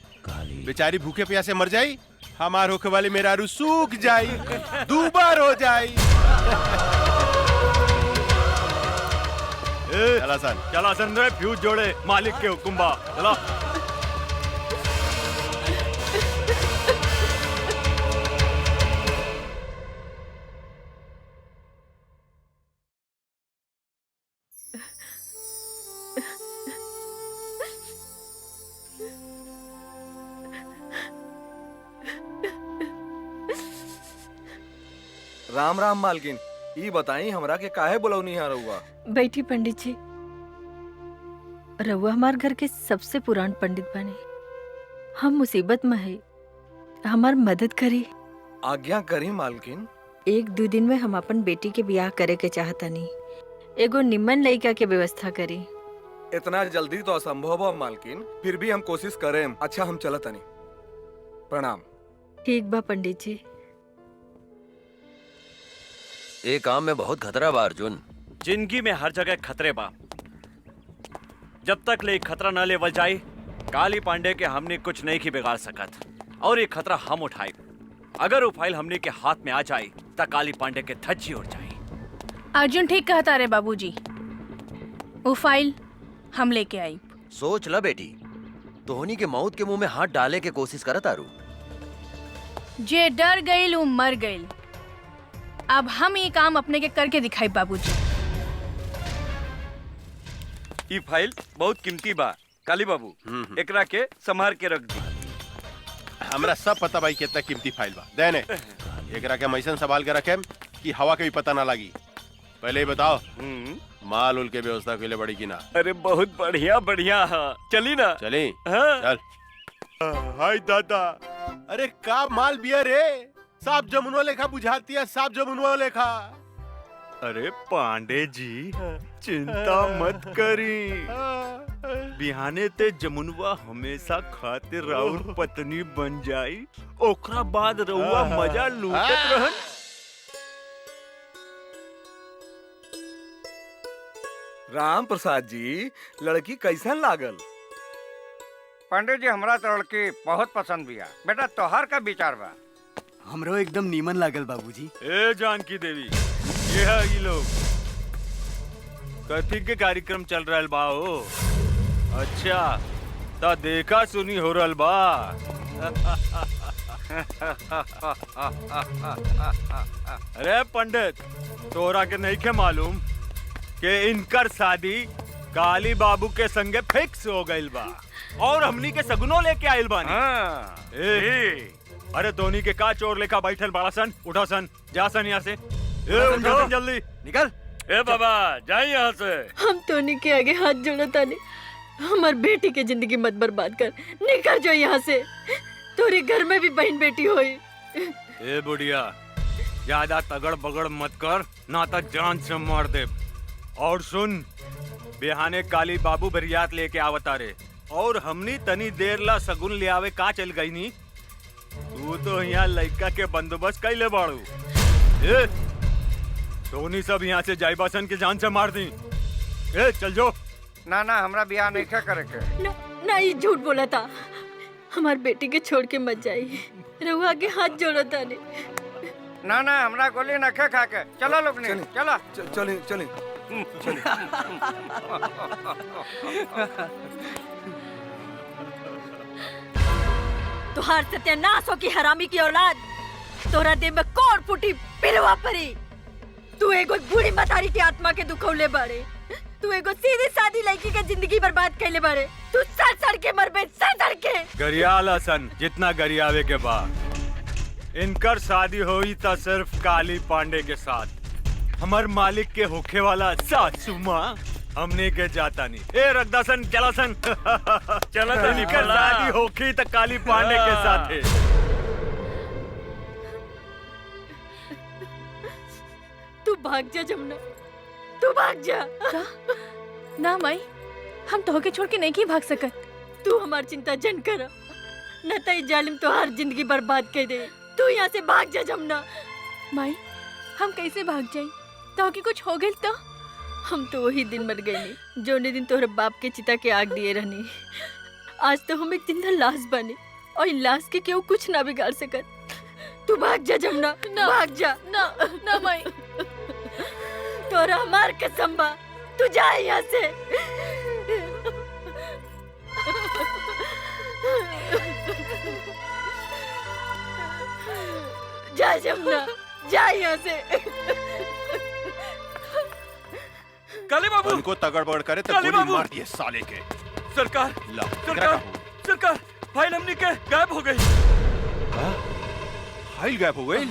बेचारी भूखे प्यासे मर जाई, हमार होके वाली मेरारू सूख जाई, दूबार हो जाई। चला सन, चला सन रे, फ्यूज जोड़े, मालिक के हुक्म बा। चला। राम राम मालकिन, ई बताई हमरा के काहे बुलौनी है रउआ? बैठी पंडित जी। रउआ हमार घर के सबसे पुरान पंडित बने। हम मुसीबत में है, हमार मदद करी। आज्ञा करी मालकिन। 1-2 दिन में हम अपन बेटी के ब्याह करे के चाहतानी। एगो निम्मन लड़का के व्यवस्था करी। इतना जल्दी तो असंभव बा मालकिन, फिर भी हम कोशिश करें। अच्छा हम चलत तनी। प्रणाम। ठीक बा पंडित जी। एक काम में बहुत खतरा बा अर्जुन। जिंदगी में हर जगह खतरे बा। जब तक ले खतरा न लेवल जाए, काली पांडे के हमने कुछ नहीं की बिगाड़ सकत। और ये खतरा हम उठाए। अगर वो फाइल हमने के हाथ में आ जाए तो काली पांडे के धज्जी उड़ जाए। अर्जुन ठीक कहता रे बाबूजी, वो फाइल हम लेके आई। सोच ला बेटी, तोहनी के मौत के मुंह में हाथ डाले के कोशिश करत आरू। जे डर गईल वो मर गईल। अब हम ये काम अपने के करके दिखाई बाबूजी। ये फाइल बहुत कीमती बा काली बाबू, एकरा के संभाल के रख दी। हमरा सब पता भाई कितना कीमती फाइल बा। देने एकरा के मैसन संभाल के रखे कि हवा के भी पता ना लगी। पहले ही बताओ माल उल के व्यवस्था के लिए बड़ी की ना? अरे बहुत बढ़िया बढ़िया। चली ना? चली। हाँ। चल। हाय दादा, अरे का माल बिया रे? साफ जमुनवा लेखा बुझाती है, साफ जमुनवा लेखा। अरे पांडे जी, चिंता मत करी। बिहाने ते जमुनवा हमेशा खातिर राउर पत्नी बन जाई, ओकरा बाद रउआ मजा लूटत रहन। राम प्रसाद जी, लड़की कैसन लागल? पंडित जी, हमरा तो लड़की बहुत पसंद बिया। बेटा तोहार का विचार बा? हमरो एकदम नीमन लागल बाबूजी। ए जानकी देवी, ये है ये लोग कथी के कार्यक्रम चल रहल बा हो? अच्छा ता देखा सुनी हो रहल बा। अरे पंडित, तोरा के नहीं के मालूम कि इनकर शादी काली बाबू के संगे फिक्स हो गइल बा और हमनी के सगुनो लेके आइल बानी। अरे धोनी के का चोर लेखा बैठल बड़ा सन। उठा सन, जा सन यहाँ से। उठा सन जल्दी, निकल। ए बाबा जाए यहाँ से। हम तोनी के आगे हाथ जोड़ो तानी। हमार बेटी के जिंदगी मत बर्बाद कर। निकल जो यहाँ से। तोरे घर में भी बहन बेटी होई। ए बुढ़िया, ज्यादा तगड़ बगड़ मत कर, ना तो जान से मार दे। और सुन, बिहाने काली बाबू बरियात लेके आवता रे और हमनी तनी देर ला सगुन ले आवे का चल गई नी। तू तो यहाँ लड़का के बंदोबस्त कैले बाड़ू। धोनी सब यहाँ से जाइबासन के जान से मार दी। ए चल जो। ना ना, हमरा ब्याह नहीं करे के। ना ये झूठ बोला था। हमार बेटी के छोड़ के मत जाइए। रहुआ के हाथ जोड़ो तानी। ना ना, हमरा गोली न खा के। चलो लोग ने, चला। चली चली। तुहार सत्यानाश हो की हरामी की औलाद। तोरा देह में कोड़ फूटी पिलवा परी। तू एगो बूढ़ी मतारी की आत्मा के दुखौले बाड़े। तू एगो सीधी सादी लड़की के जिंदगी बर्बाद कैले बाड़े। तू सड़ सड़ के मरबे, सड़ के। गरियाल हसन, जितना गरियावे के बाद। इनकर शादी हुई तो सिर्फ काली पांडे के साथ। हमार मालिक के होखे वाला सासू माँ हमने के जाता नहीं। ए रगदासन चलासन चला तो निकल शादी होखी त काली पांडे के साथे। तू भाग जा जमुना, तू भाग जा। का? ना माई, हम तोहके छोड़ के नहीं की भाग सकत। तू हमार चिंता जन कर, न तो जालिम तो हर जिंदगी बर्बाद कर दे। तू यहाँ से भाग जा जमुना। माई, हम कैसे भाग जाई? तोहके कुछ हो गइल तो? हम तो वही दिन मर गए जो दिन तोहरे बाप के चिता के आग दिए रहनी। आज तो हम एक जिंदा लाश बने और इन लाश के केहू कुछ ना बिगाड़ सकत। तू भाग जा जमुना, भाग जा। ना ना माई, तोरा हमार कसम बा, तू जा यहाँ से। जा जमुना, जा यहाँ से। काली बाबू उनको तगड़ बगड़ करे तो काली गोली बाबू! मार दिए साले के। सरकार ला, सरकार सरकार फाइल हमनी के गायब हो गई। फाइल गायब हो गई?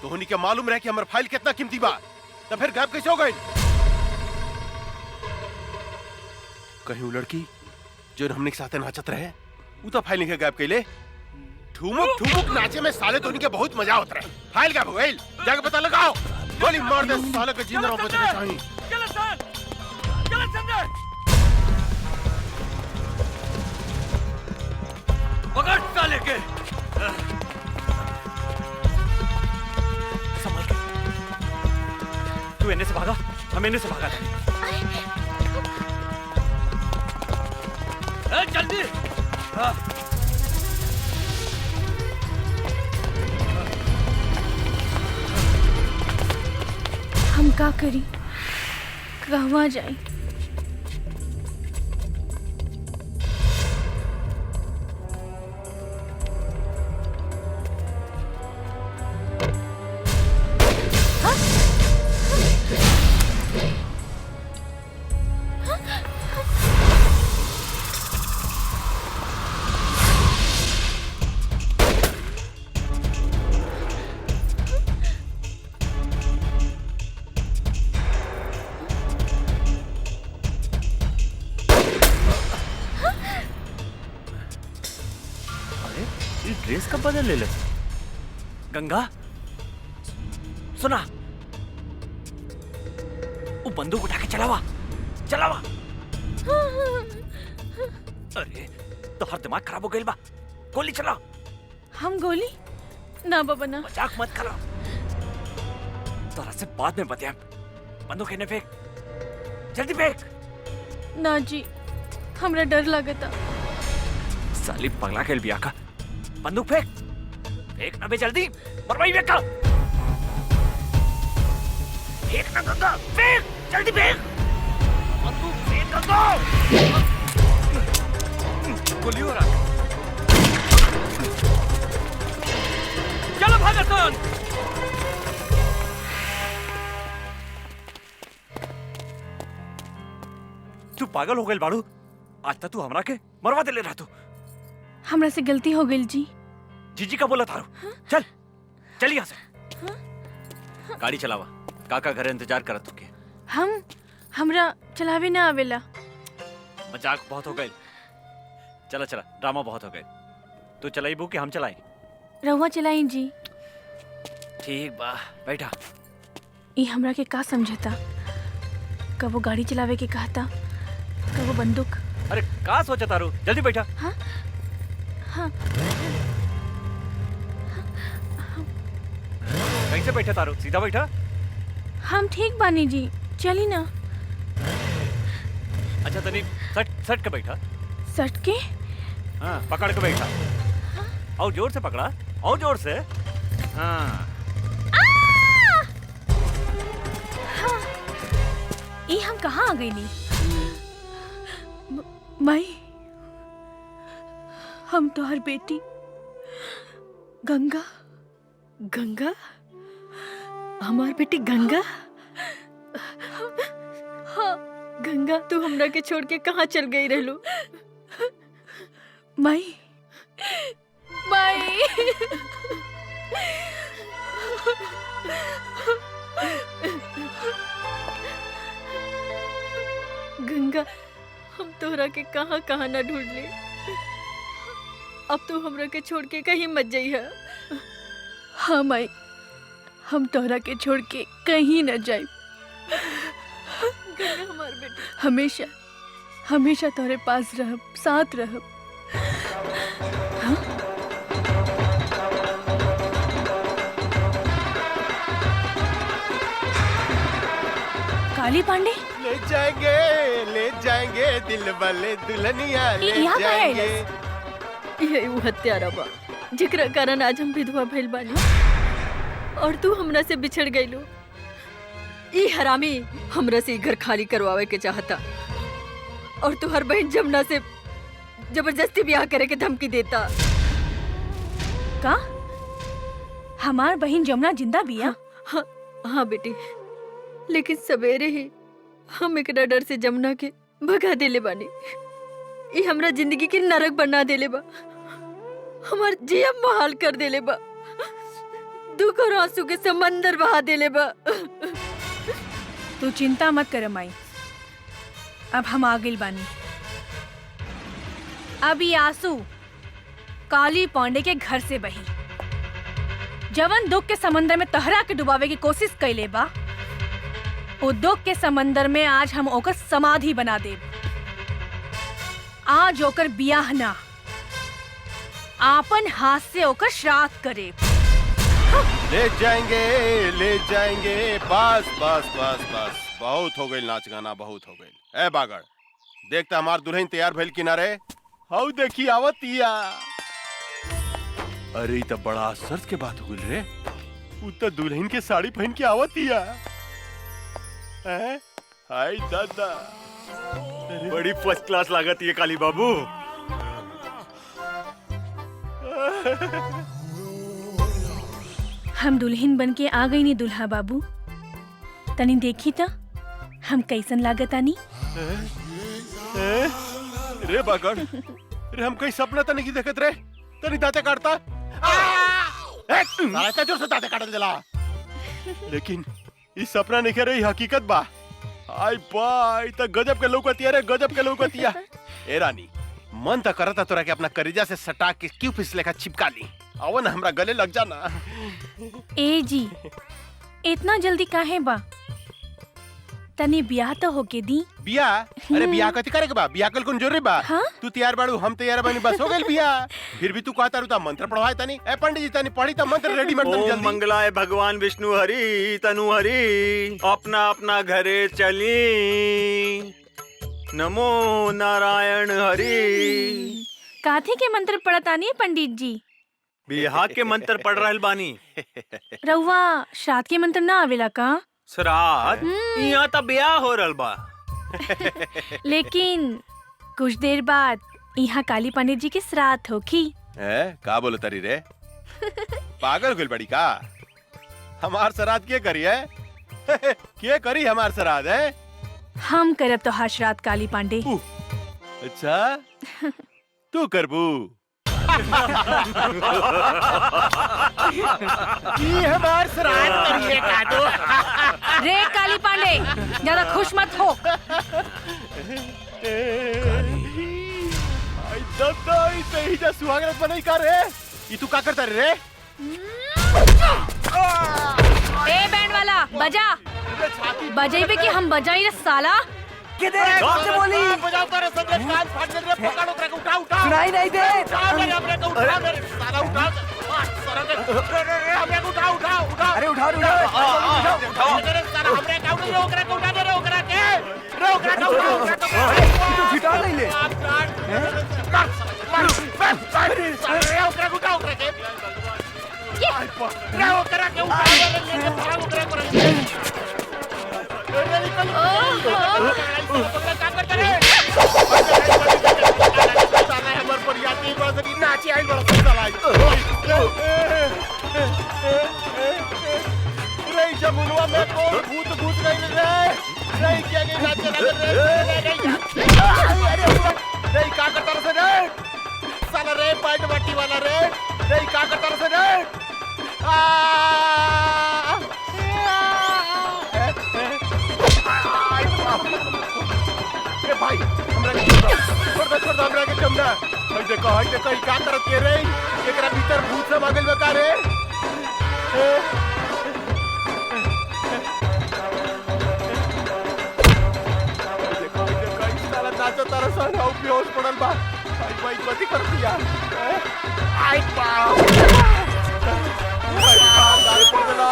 तो होनी क्या मालूम रहे कि हमारा फाइल कितना कीमती बा, तो फिर गायब कैसे हो गई? कहीं वो लड़की जो हमने के साथ नाचत रहे वो तो फाइल नहीं गायब कैले। ठुमुक ठुमुक नाचे में साले तो उनके बहुत मजा होता रहे। फाइल गायब हो गई, जाके पता लगाओ। गोली मार दे साले के, जिंदा रहो बचने चाहिए। गलत समझे। पकड़ साले के। संभल के। तू इन्हें से भागा, हम इन्हें से भागा। जल्दी। हम का करी, कहवा जाई? ड्रेस कब बदल ले? गंगा सुना, वो बंदूक उठा के चलावा चलावा। अरे तो हर दिमाग खराब हो गई बा, गोली चला। हम गोली? ना बाबा ना। मजाक मत करो, तोरा से बाद में बतिया। बंदूक इन्हें फेंक, जल्दी फेंक। ना जी, हमरा डर लगता। साली पगला खेल बिया का। बंदूक फेंक, फेंक ना बे जल्दी, मरवाई बेटा। फेंक ना गंगा, फेंक जल्दी फेंक। बंदूक फेंक गंगा। गोली हो रहा। चलो भागसन। तू पागल हो गई बाड़ू, आज तक तू हमरा के मरवा दे ले रहा। तू हमरा से गलती हो गई जी। जीजी का बोला थारू। चल चल यहाँ से। गाड़ी चलावा, काका घर इंतजार करत तुके। हमरा चलावे ना आवेला। मजाक बहुत हो गए, चला चला, ड्रामा बहुत हो गए। तू चलाई बू कि हम चलाई? रहुआ चलाई जी। ठीक बा, बैठा। ये हमरा के का समझता, कब वो गाड़ी चलावे के कहता, कब वो बंदूक। अरे का सोचा तारू, जल्दी बैठा। हाँ हाँ। कैसे बैठा तारू, सीधा बैठा। हम ठीक बानी जी, चली ना। अच्छा तनी सट सट के बैठा। सट के? हाँ पकड़ के बैठा। और जोर से पकड़ा, और जोर से। हाँ ये हम कहाँ आ गई नी? माई, हम तो हर बेटी गंगा। गंगा? हमार बेटी गंगा? हाँ। गंगा, तू हमरा के छोड़ के कहाँ चल गई रहलू? माई, माई। गंगा, हम तोहरा के कहाँ कहाँ ना ढूंढ ले। अब तो हमरा के छोड़ के कहीं मत जाइए। हाँ माई, हम तोहरा के छोड़ के कहीं न जाए। गंगा हमार बेटी। हमेशा हमेशा तोहरे पास रहब, साथ रहब। हाँ? काली पांडे ले जाएंगे दिल वाले दुल्हनिया ले यहाँ का है जाएंगे। यही वो हत्यारा बा जेकरा कारण आज हम विधवा भइल बानी और तू हमरा से बिछड़ गइलो। ई हरामी हमरा से ई घर खाली करवावे के चाहता और तू हर बहन जमुना से जबरदस्ती ब्याह करे के धमकी देता। का हमार बहन जमुना जिंदा बिया? हाँ बेटी, लेकिन सवेरे ही हम एकरा डर से जमुना के भगा देले बानी। ई हमरा जिंदगी के नरक बना देले बा, हमार जिया मुहाल कर देले बा, दुख और आंसू के समंदर बहा देले बा। तू चिंता मत कर माई, अब हम आ गइल बानी। अब ये आंसू काली पांडे के घर से बही। जवन दुख के समंदर में तहरा के डुबावे की कोशिश कैले बा, वो दुख के समंदर में आज हम ओकर समाधि बना देब। आज ओकर बियाह ना, आपन हाथ से ओकर श्राद्ध करे। ले जाएंगे बस बस बस बस, बहुत हो गई नाच गाना, बहुत हो गई। ए बागड़, देखता हमार दुल्हन तैयार भइल किनारे। हाउ देखी आवतिया। अरे तो बड़ा आश्चर्य के बात हो गई रे, उ तो दुल्हन के साड़ी पहन के आवतिया। हाय दादा, बड़ी फर्स्ट क्लास लागत ये काली बाबू। हम दुल्हन बन के आ गई नी दुल्हा बाबू। तनी देखी था हम कैसन लागत आनी। रे बागड़, रे हम कहीं सपना तो नहीं देखत रे, तनी दाते काटता। साला इतना जोर से दाते काटल जला। लेकिन इस सपना नहीं रही, हकीकत बा। आई बाई तो गजब के लौकतिया रे, गजब के लौकतिया। ए रानी, मन तो करता तोरा के अपना करेजा से सटा के क्यों फिसले का चिपका ली। आओ ना हमरा गले लग जाना। ए जी, इतना जल्दी काहे बा? तनी ब्याह तो होके दी। बियाह? अरे बियाह कथी करे के बा? बियाह कल कौन जरूरी बा? हाँ? तू तैयार बाड़ू, हम तैयार बानी, बस हो गइल बियाह। फिर भी तू कहता रुता मंत्र पढ़वाए तनी। ए पंडित जी तनी पढ़ी त मंत्र रेडीमेड तनी ओम जल्दी। मंगलाय भगवान विष्णु हरि तनु हरि, अपना अपना घरे चली, नमो नारायण हरि। काथे के मंत्र पढ़तानी पंडित जी? बिहार के मंत्र पढ़ रहल बानी। रउआ श्राद्ध के मंत्र ना आवेला का? श्राद्ध? यहाँ तो ब्याह हो रहल बा। लेकिन कुछ देर बाद यहाँ काली पंडित जी के श्राद्ध होखी। का बोलो तरी रे? पागल गइल बड़ी का? हमार श्राद्ध के करी है? के करी हमार श्राद्ध है? हम करब तो हा श्राद्ध काली पांडे। अच्छा, तू करबू? हमार श्राद्ध करिए का तो? रे काली पांडे, ज्यादा खुश मत हो। सुहागरात बनाई का रे? ये तू का करता रे? ए बैंड वाला, बजा। बजाइबे कि हम बजाई रे साला। किधर बोली? बजाओ कर संदेश कान फाड़ दे रे, पकड़ उतरे उठा उठा। सुनाई नहीं दे। उठा रे हमरे को, उठा रे साला, उठा। साला रे हमरे को उठा उठा उठा। अरे उठाओ रे साला हमरे का उठा, ओकरा को उठा दे रे, ओकरा के। रे ओकरा को उठा, ओकरा को। तू फिटा नहीं ले। रे ओकरा को उठा, ओकरा के। रे ओकरा के उठा दे रे, भाग ओकरा को। जमुनवा में कौन भूत भूत नहीं नहीं क्या नाचे नहीं का करता से रे साला रे पैंट बट्टी वाला रे नहीं का करता से रे ना हई देखो ई का करत के रे एकरा भीतर भूत सब आ गइल बा का रे देखो ई साला नाचो तारा सन हाउ बेहोश पड़ल बा भाई कथी कर दिया आई बाप दारू पड़ गला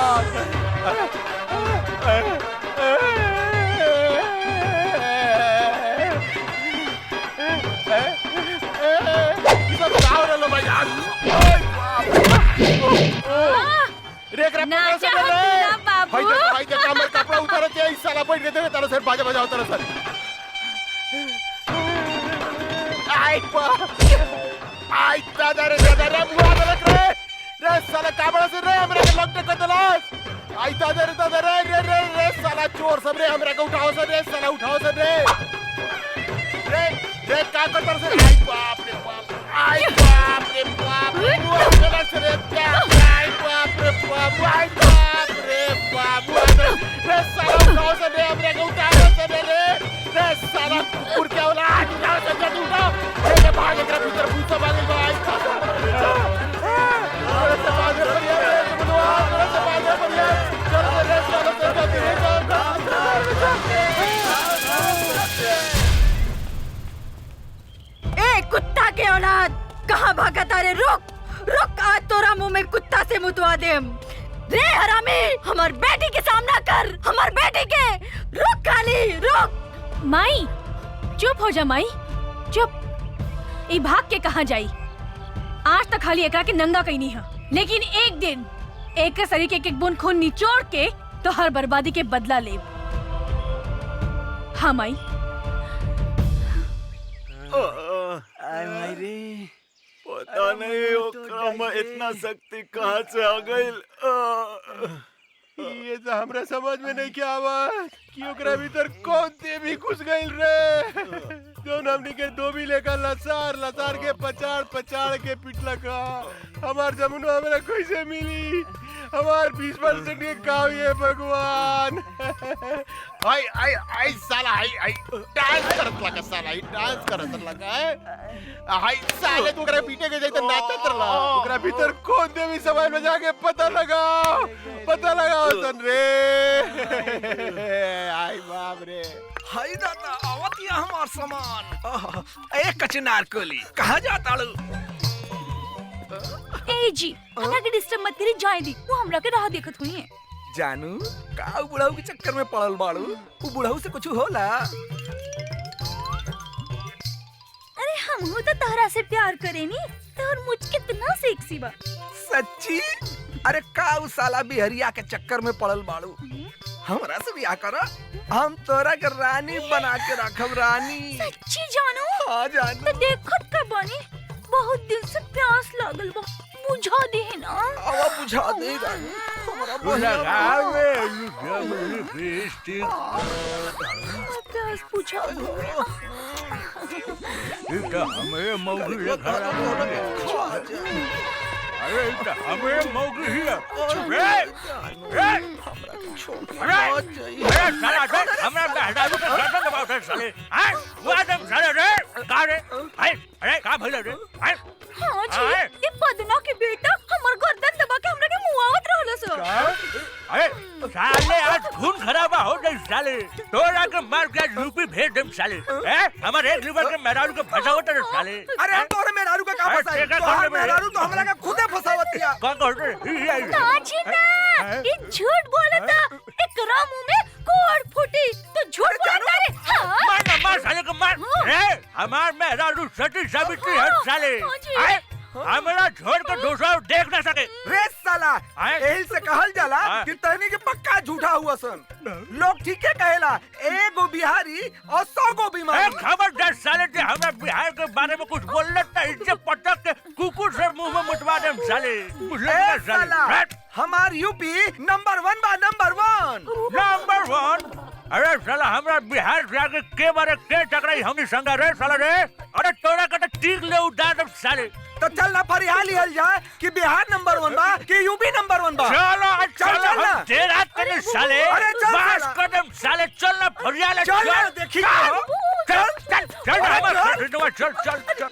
कपड़ा उतार साला बैठ गए तारा सर बाजा बजाओ तारा सर आई दादा रे बुआ रे रे साला काबड़ा से रे हमरा के लौट के दलास आई दादा रे रे रे रे साला चोर सब रे हमरा के उठाओ से रे साला उठाओ से रे रे रे का करतर से आई बाप रे बाप बुआ चला से रे क्या आई बाप रे बाप रे साला उठाओ से रे हमरा के उठाओ से रे साला कुकुर के औलाद उठाओ से जल्दी उठाओ रे भाग एकरा भीतर भूत सब आ गइल बा आई ए कुत्ता के औलाद कहाँ भागता रे रुक आज तोरा मुंह में कुत्ता से मुतवा देम रे हरामी हमार बेटी के सामना कर हमार बेटी के रुक काली रुक माई चुप हो जा माई चुप ई भाग के कहाँ जाई आज तक खाली एकरा के नंगा कहीं है लेकिन एक दिन एक शरीर के एक बूंद खून निचोड़ के तो हर बर्बादी के बदला ले हाँ माई पता नहीं ओकरा में इतना शक्ति कहाँ से आ गइल ये तो हमरा समझ में नहीं क्या आवा कि ओकरा भीतर कौन देवी घुस गइल रे जौन हमनी के डोबी लेकर लसार के पचाड़ के पिटला का हमार जमुनो हमरा कैसे मिली हमार 20% के गाँव ये भगवान आई साला आई डांस करत लगा साला आई डांस करत लगा आई साले तू ओकरा पीटे के जैसे नाचत रहा ओकरा भीतर कौन देवी सवाल में जाके पता लगाओ सन रे आई बाप रे हाय दादा आवतिया हमार सामान ए कचनार कोली कहाँ जाता लो ए जी हमरा के डिस्टर्ब मत करी जाए दी वो हमरा के राह देखत हुई है जानू का बुढ़ाऊ के चक्कर में पड़ल बाड़ू वो बुढ़ाऊ से कुछ होला अरे हम हो तो तारा से प्यार करेनी और मुझ कितना सेक्सी बा सच्ची अरे का उ साला बिहरिया के चक्कर में पड़ल बाड़ू हमरा से ब्याह कर हम तोरा के रानी बना के रखब रानी सच्ची जानू हाँ जानू तो देखत का बानी बहुत दिन से प्यास लागल बा बुझा दे ना आवा बुझा दे रानी हमरा प्यास बुझा दो हमें मौगी अरे हमें मौगी ही अरे साला देख हमरा मेहरारू के गर्दन दबाव दे साले हैं वो आदम साले रे का रे अरे का भइल रे हां जी ये पदना के बेटा हमर गर्दन दबा के हमरा के मुआवत रहल सर अरे साले आज खून खराबा हो गई साले तोरा के मार के यूपी भेज देम साले हैं हमारे एक लीवर के मेहरारू के फसावत रे साले अरे तोरे मेहरारू का का फसाई तोहर मेहरारू तो हमरा के खुदे फसावतिया कौन कहत रे ना जी ना ये झूठ बोलता एकरा मुंह में कोड़ फूटी तो झूठ बोलता रे हां मार साले को मार रे हमार मेहरारू सती सावित्री है साले हमरा छोड़ कर दूसरा देख ना सके रे साला एही से कहल जाला कि तहनी के पक्का झूठा हुआ सन लोग ठीके कहेला एगो बिहारी और 100 गो बीमारी खबरदार साले ते हमरा बिहार के बारे में कुछ बोलले त इज्जत पटक के कुकुर से मुंह में मुतवा देम साले बुझले साला हमार यूपी नंबर 1 बा नंबर 1 अरे साला हमरा बिहार से आगे के बारे के टकराई हमनी संग रे साला रे अरे तोरा के टीक ले उड़ा दे साले तो चल ना फरियाली हल जाए कि बिहार नंबर 1 बा कि यूपी नंबर 1 बा चलो ना देर रात के साले बस कदम साले चल ना फरियाली चल देखी चल चल चल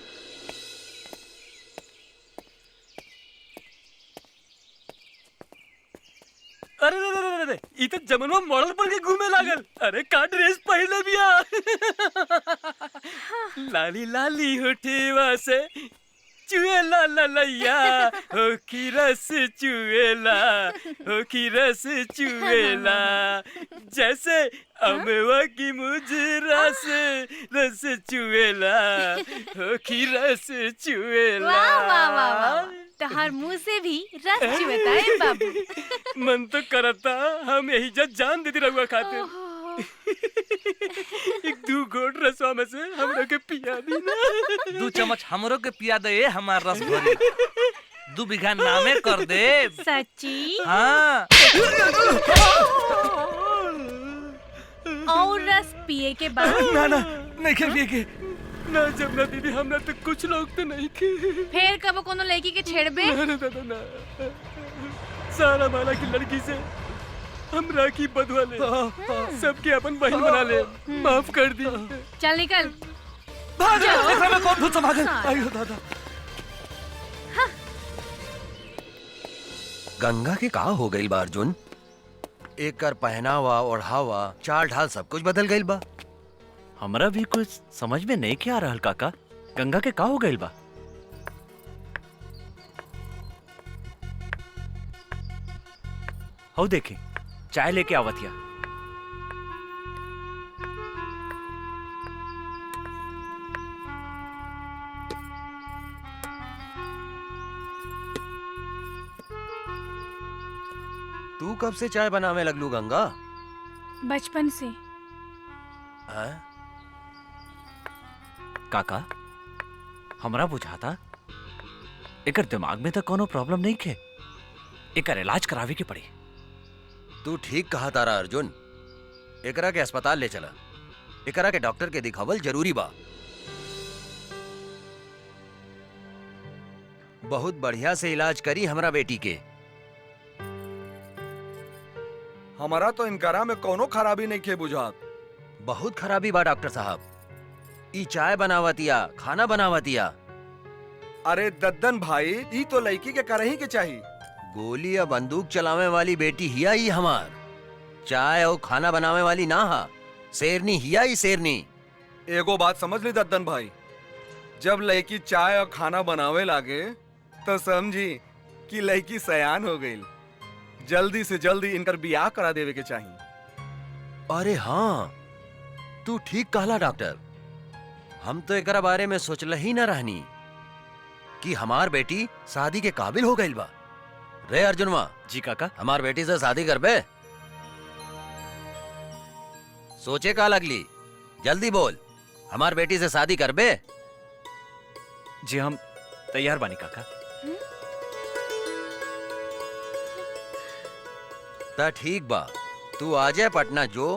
अरे रे रे रे रे, ई तो जमनवा मॉडल पर के घूमे लागल। अरे का ड्रेस पहले बिया। लाली लाली होठेवा से चुएला ललैया, हो की रस चुएला, हो की रस चुएला, जैसे अमवा की मुजरा से रस चुएला, हो की रस चुएला। वाह वाह वाह वाह, तहार मुंह से भी रस चुएता है बाबू। मन तो करता हम यही जब जान देती रहुआ खाते। एक दू घोट रसवा में से हमरो के पिया दी ना। 2 चम्मच हमरो के पिया दे, हमार रस भरी 2 बीघा नामे कर दे। सच्ची? हाँ। और रस पिए के बाद? ना ना नहीं के पिए के। ना जमुना दीदी, हमरा तो कुछ लोग तो नहीं के। फिर कब कोनो लड़की के छेड़बे? ना दादा ना, सारा माला की लड़की से हमरा की बदवा ले, सबके अपन बहन बना ले, माफ कर दी। चल निकल। भाग एकरा में कौन भूत समा गइल? आयो दादा। गंगा के का हो गई बा अर्जुन? एकर पहनावा ओढ़ावा चाल ढाल सब कुछ बदल गई बा। हमरा भी कुछ समझ में नहीं क्या आ रहल काका। गंगा के का हो गइल बा? हो देखे चाय लेके आवतिया। तू कब से चाय बनावे लगलू गंगा? बचपन से। हाँ? काका हमरा बुझाता एकर दिमाग में तो कोनो प्रॉब्लम नहीं खे, एकर इलाज करावे के पड़ी। तू ठीक कहा तारा अर्जुन, एकरा के अस्पताल ले चला, एकरा के डॉक्टर के दिखावल जरूरी बा। बहुत बढ़िया से इलाज करी हमरा बेटी के। हमारा तो इनकरा में कोनो खराबी नहीं के बुझात। बहुत खराबी बा डॉक्टर साहब। ई चाय बनावतिया, खाना बनावतिया। अरे दद्दन भाई, ई तो लड़की के करही के चाहिए। गोली या बंदूक चलावे वाली बेटी हिया ही हमार। चाय और खाना बनावे वाली ना हा, शेरनी हिया ही शेरनी। एगो बात समझ ली दद्दन भाई, जब लड़की चाय और खाना बनावे लागे तो समझी कि लड़की सयान हो गई। जल्दी से जल्दी इनकर बियाह करा देवे के चाहिए। अरे हाँ, तू ठीक कहला डॉक्टर। हम तो एकरा बारे में सोचल ही न रहनी कि हमार बेटी शादी के काबिल हो गई बा। रे अर्जुनवा। जी काका। हमार बेटी से शादी करबे? सोचे का लगली, जल्दी बोल, हमार बेटी से शादी करबे? जी हम तैयार बानी काका। ता ठीक बा, तू आ जाए पटना जो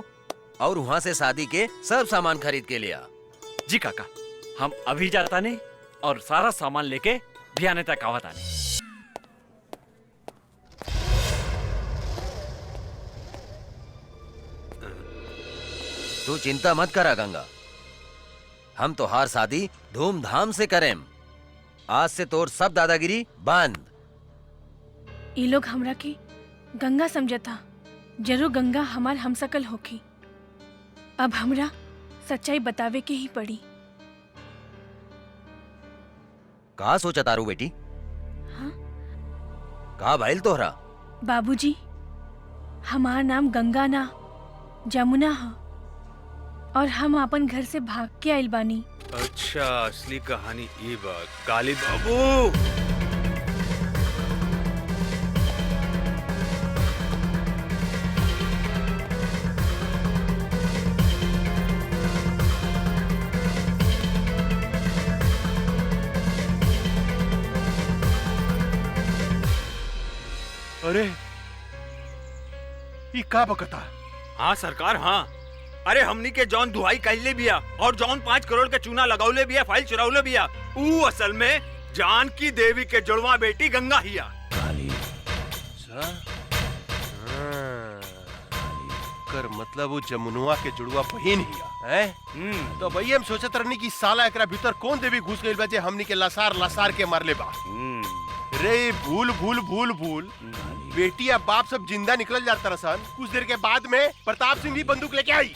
और वहां से शादी के सब सामान खरीद के ले आ। जी काका, हम अभी जाता नहीं और सारा सामान लेके भियाने तक आवत आने। तू चिंता मत करा गंगा, हम तो हार शादी धूमधाम से करें। आज से तोर सब दादागिरी बंद। ये लोग हमरा के गंगा समझता, जरूर गंगा हमार हमसकल होखी। अब हमरा सच्चाई बतावे के ही पड़ी। का सोचा तारू बेटी? हाँ? का भाईल तोहरा? बाबूजी, हमार नाम गंगा ना जमुना है और हम अपन घर से भाग के आइल बानी। अच्छा, असली कहानी ये बा। काली बाबू, अरे ये का बकता? हाँ सरकार, हाँ। अरे हमनी के जौन दुहाई कहले बिया और जौन 5 करोड़ के चूना लगावले बिया, फाइल चुरावले बिया, ऊ असल में जानकी देवी के जुड़वा बेटी गंगा हिया। कर मतलब वो जमुनुआ के जुड़वा बहिन हिया है। तो भई हम सोचत रहनी कि साला एकरा भीतर कौन देवी घुस गइल बा जे हमनी के लसार लसार के मारले बा। रे भूल भूल भूल भूल बेटी या बाप सब जिंदा निकल जाता रसन। कुछ देर के बाद में प्रताप सिंह भी बंदूक लेके आई।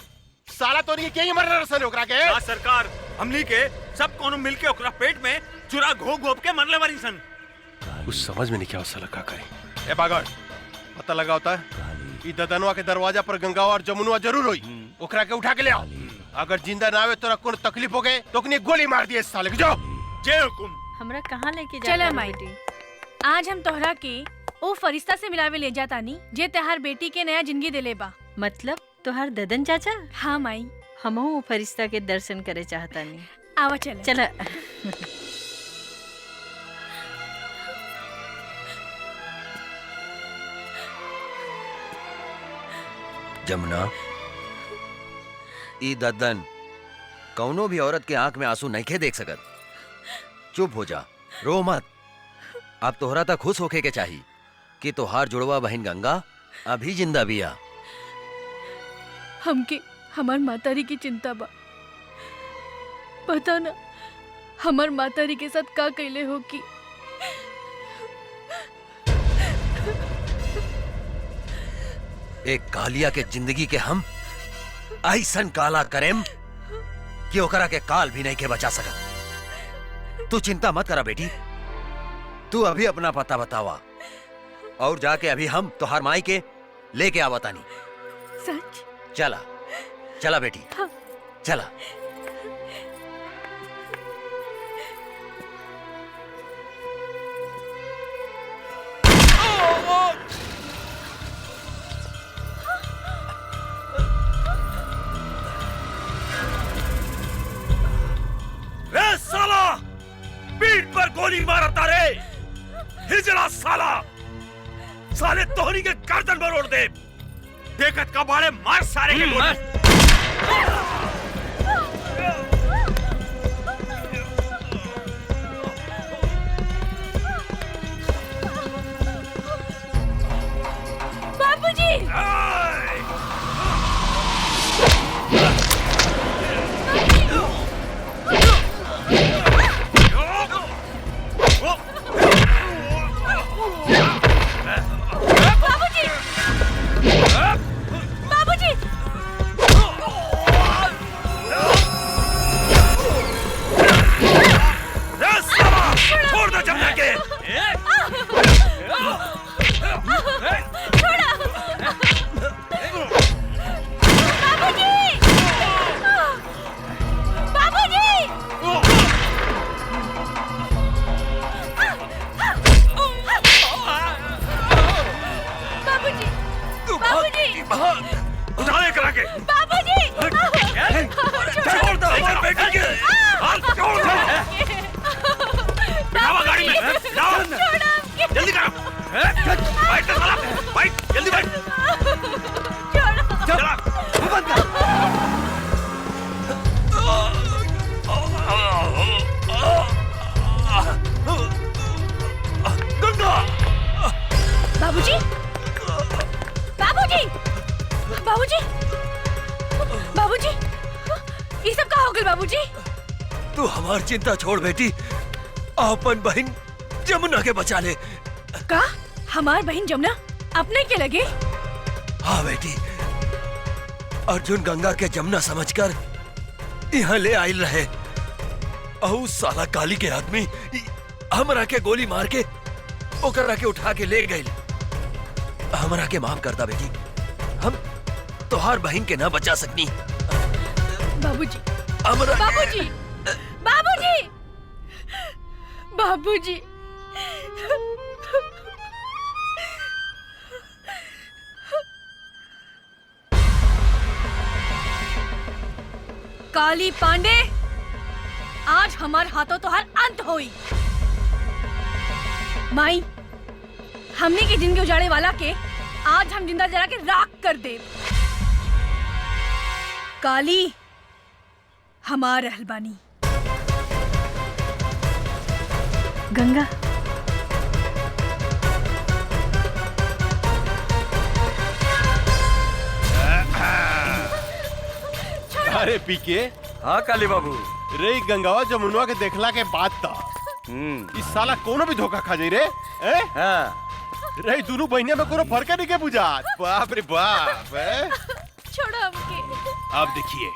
साला तो नहीं क्या मर रसन ओकरा के। सरकार हमनी के सब कोनो मिलके ओकरा पेट में चुरा घोप घोप के मरले वाली सन। कुछ समझ में नहीं क्या साला का करे। ए बागड़ पता लगा होता है कि ददनवा के दरवाजा पर गंगा और जमुनवा जरूर हुई। ओकरा के उठा के ले आओ। अगर जिंदा ना आवे तो कोनो तकलीफ हो गए तो गोली मार दिए साले के। जाओ। जय हुकुम। हमरा कहाँ लेके जा चला माई आज हम तोहरा के ओ फरिश्ता से मिलावे ले जाता नी जे तहार बेटी के नया जिंदगी दिले बा। मतलब तोहार ददन चाचा? हाँ माई हमहू फरिश्ता के दर्शन करे चाहता नी। आवा चल चला। जमुना ई दद्दन कौनो भी औरत के आंख में आंसू नहीं खे देख सकत। चुप हो जा, रो मत। अब तोहरा तक खुश होके के चाहिए कि तोहार जुड़वा बहन गंगा अभी जिंदा बिया। हमके हमार मातारी की चिंता बा। पता ना हमार मातारी के साथ का कैले हो कि एक कालिया के जिंदगी के हम ऐसन काला करेम कि ओकरा के काल भी नहीं के बचा सकत। तू चिंता मत करा बेटी, तू अभी अपना पता बतावा और जाके अभी हम तोहार माई के लेके आवतानी। सच? चला चला बेटी। हाँ। चला। रे साला पीठ पर गोली मारता रे हिजड़ा साला। साले तोहरी के गर्दन पर ओढ़ दे। देखत का बाड़े मार सारे के गोली। बाबूजी। बाबूजी, बाबूजी, बाबूजी, बाबूजी, ये सब कहाँ हो गए बाबूजी? तू हमार चिंता छोड़ बेटी, अपन बहन जमुना के बचा ले। का? हमार बहन जमुना अपने के लगे? हाँ बेटी, अर्जुन गंगा के जमुना समझकर यहाँ ले आयल रहे। और साला काली के आदमी हमरा के गोली मार के ओकरा के उठा के ले गए। हमरा के माफ करता बेटी, हम तोहार बहन के ना बचा सकनी। बाबूजी, हमरा बाबूजी, बाबूजी, बाबूजी, काली पांडे, आज हमार हाथों तो हर अंत होई। माई, हमने की जिंदगी उजाड़े वाला के आज हम जिंदा जला के राख कर दे। काली हमार रहलबानी। गंगा, अरे पीके। हाँ काली बाबू। रे गंगावा जमुनवा के देखला के बाद था इस साला कोनो भी धोखा खा जाई रे रे दोनों बहनिया में कोनो फर्क नहीं के बुझा। बाप रे बाप छोड़ो हमके। अब देखिए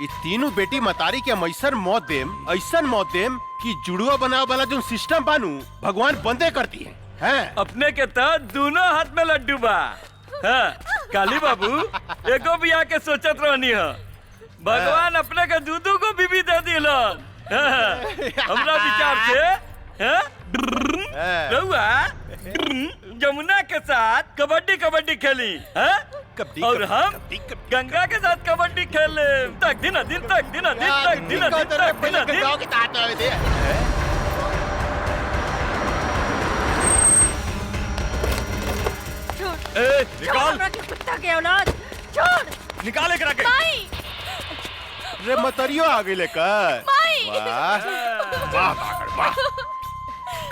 ये तीनों बेटी मतारी के हम ऐसन मौत देम कि जुड़ुआ बनावे वाला जो सिस्टम बानू भगवान बंदे करती है अपने के तो दोनों हाथ में लड्डू बा। हाँ, काली बाबू एगो भी आके सोचत रहनी है भगवान अपने के दूधू को बीबी दे दिला। हमरा विचार से रहुआ जमुना के साथ कबड्डी कबड्डी खेली और हम गंगा के साथ कबड्डी खेले तक दिन दिन तक दिन दिन तक दिन दिन तक दिन दिन। निकाल कुत्ता के औलाद छोड़ निकाले करा के रे मतरियो आ गई लेकर वाह वाह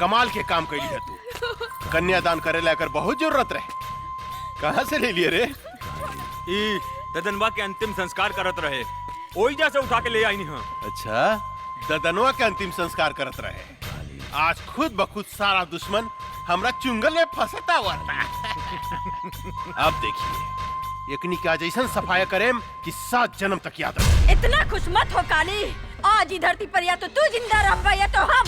कमाल के काम कैली है तू। कन्यादान करे लेकर बहुत जरूरत रहे कहाँ से ले लिए रे? ई ददनवा के अंतिम संस्कार करत रहे ओई जैसे उठा के ले आई नहीं। अच्छा ददनवा के अंतिम संस्कार करत रहे आज खुद बखुद सारा दुश्मन हमरा चुंगल में फंसता हुआ था। अब देखिए एकनी का जैसन सफाया करेम कि 7 जन्म तक याद रहे। इतना खुश मत हो काली, आज ही धरती पर या तो तू जिंदा रह या तो हम।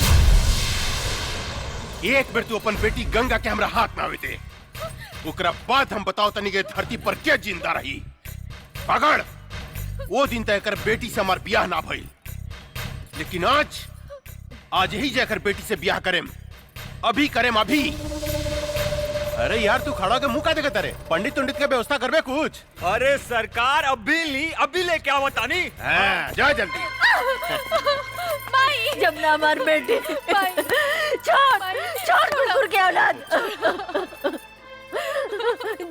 एक बेर तू अपन बेटी गंगा के हमरा हाथ में आवे दे ओकरा बाद हम बताओ तनी के धरती पर क्या जिंदा रही। पकड़ वो दिन तक कर बेटी से हमार ब्याह ना भइल लेकिन आज यही जाकर बेटी से ब्याह करेम अभी करेम अभी। अरे यार तू खड़ा के मुंह का देखता रे? पंडित तुंडित के व्यवस्था करबे कुछ? अरे सरकार अभी लेके आवत तानी। जा जल्दी। माई जमुना मार बेटी छोड़ कुकुर के औलाद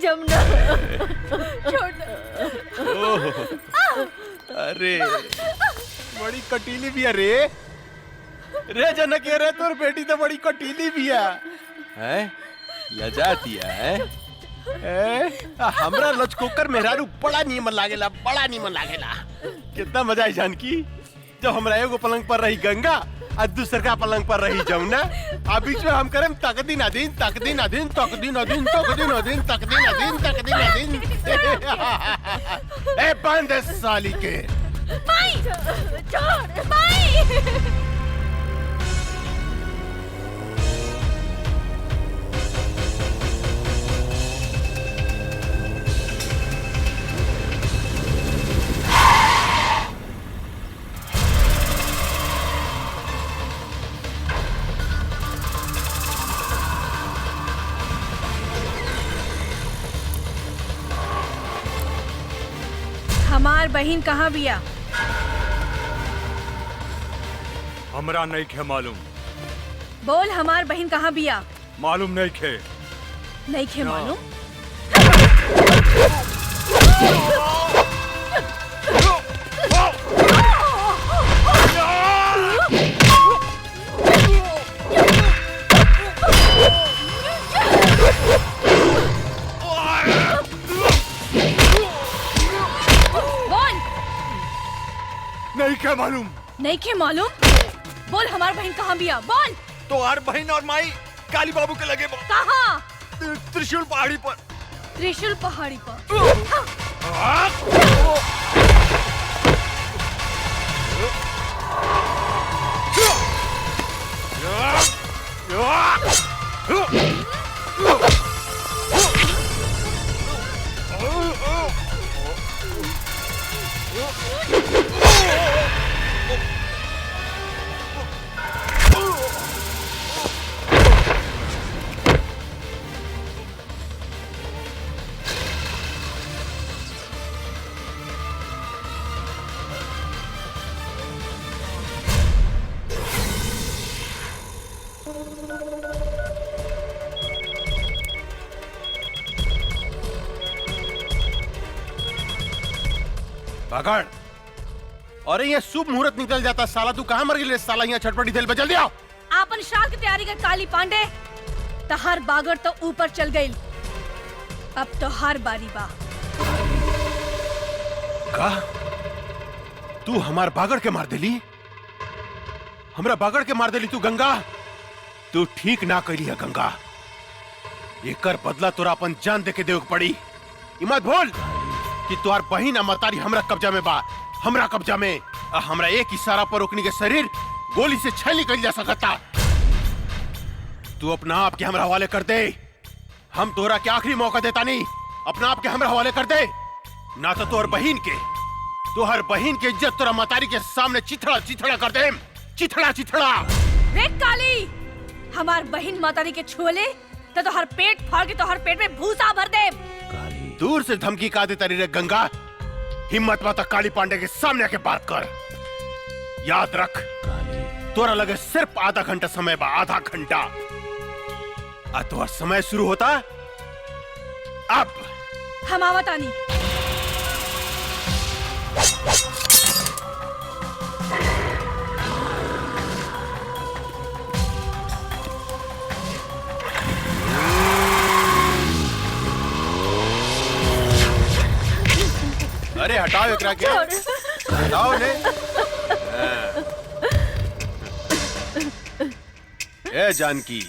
जमुना छोड़। अरे बड़ी कटीली भी है रे जनक रे तोर बेटी तो बड़ी कटीली भी है लजाती है हमरा लचकोकर मेहरारू बड़ा नीमन लागेला कितना मजा आई जानकी जब हमरा एगो पलंग पर रही गंगा और दूसरा पलंग पर रही जमुना आ बीच में हम करें तकदीन अदीन ए बंद साली के माई छोड़ माई। हमार बहन कहाँ बिया? हमरा नहीं खे मालूम। बोल हमार बहन कहाँ बिया? मालूम नहीं खे। नहीं खे मालूम? नहीं खे मालूम? बोल हमार बहन कहाँ बिया? बोल। तो हर बहन और माई काली बाबू के लगे कहाँ? त्रिशूल पहाड़ी पर। त्रिशूल पहाड़ी पर। पकड़। अरे ये शुभ मुहूर्त निकल जाता साला तू कहाँ मर गई साला यहाँ छटपटी दिल पे जल्दी आओ। आपन शाल की तैयारी कर काली पांडे। तहार बागड़ तो ऊपर चल गई अब तो हार बारी बा। का तू हमार बागड़ के मार देली? हमरा बागड़ के मार देली तू गंगा? तू ठीक ना करी है गंगा। एकर बदला तोरा अपन जान देके देव पड़ी। ई मत भूल कि तोहार बहिन मतारी हमरा कब्जा में बा, हमरा कब्जा में। हमरा एक इशारा पर ओकनी के शरीर गोली से छेली कर जा सकता। तू अपना आप के हमरा हवाले कर दे। हम तोरा के आखिरी मौका देता नहीं, अपना आप के हमरा हवाले कर दे, ना तो तोहर बहिन के इज्जत तोरा मतारी के सामने चिथड़ा चिथड़ा कर दे। चिथड़ा चिथड़ा। रे काली, हमार बहिन मातारी के छुले तो हर पेट फाड़ के तो हर पेट में भूसा भर दे। दूर से धमकी का देता रे गंगा। हिम्मत माता काली पांडे के सामने आके बात कर। याद रख, तोरा लगे सिर्फ आधा घंटा समय बा, आधा घंटा। तोहर समय शुरू होता अब। हम आवतानी। अरे हटाओ एकरा के, हटाओ ने। ए जानकी,